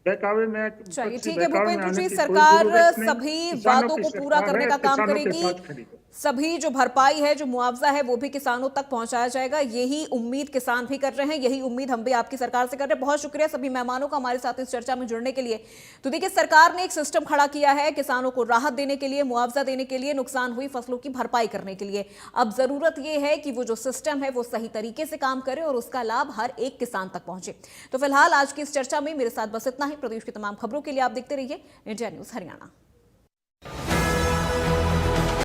बहकावे में, चलिए ठीक है भूपेंद्र जी, सरकार सभी वादों को पूरा करने का काम करेगी, सभी जो भरपाई है, जो मुआवजा है, वो भी किसानों तक पहुंचाया जाएगा। यही उम्मीद किसान भी कर रहे हैं, यही उम्मीद हम भी आपकी सरकार से कर रहे हैं। बहुत शुक्रिया सभी मेहमानों का हमारे साथ इस चर्चा में जुड़ने के लिए। तो देखिए, सरकार ने एक सिस्टम खड़ा किया है किसानों को राहत देने के लिए, मुआवजा देने के लिए, नुकसान हुई फसलों की भरपाई करने के लिए। अब जरूरत यह है कि वो जो सिस्टम है वो सही तरीके से काम करे और उसका लाभ हर एक किसान तक पहुंचे। तो फिलहाल आज की इस चर्चा में मेरे साथ बस इतना ही। प्रदेश की तमाम खबरों के लिए आप देखते रहिए इंडिया न्यूज हरियाणा।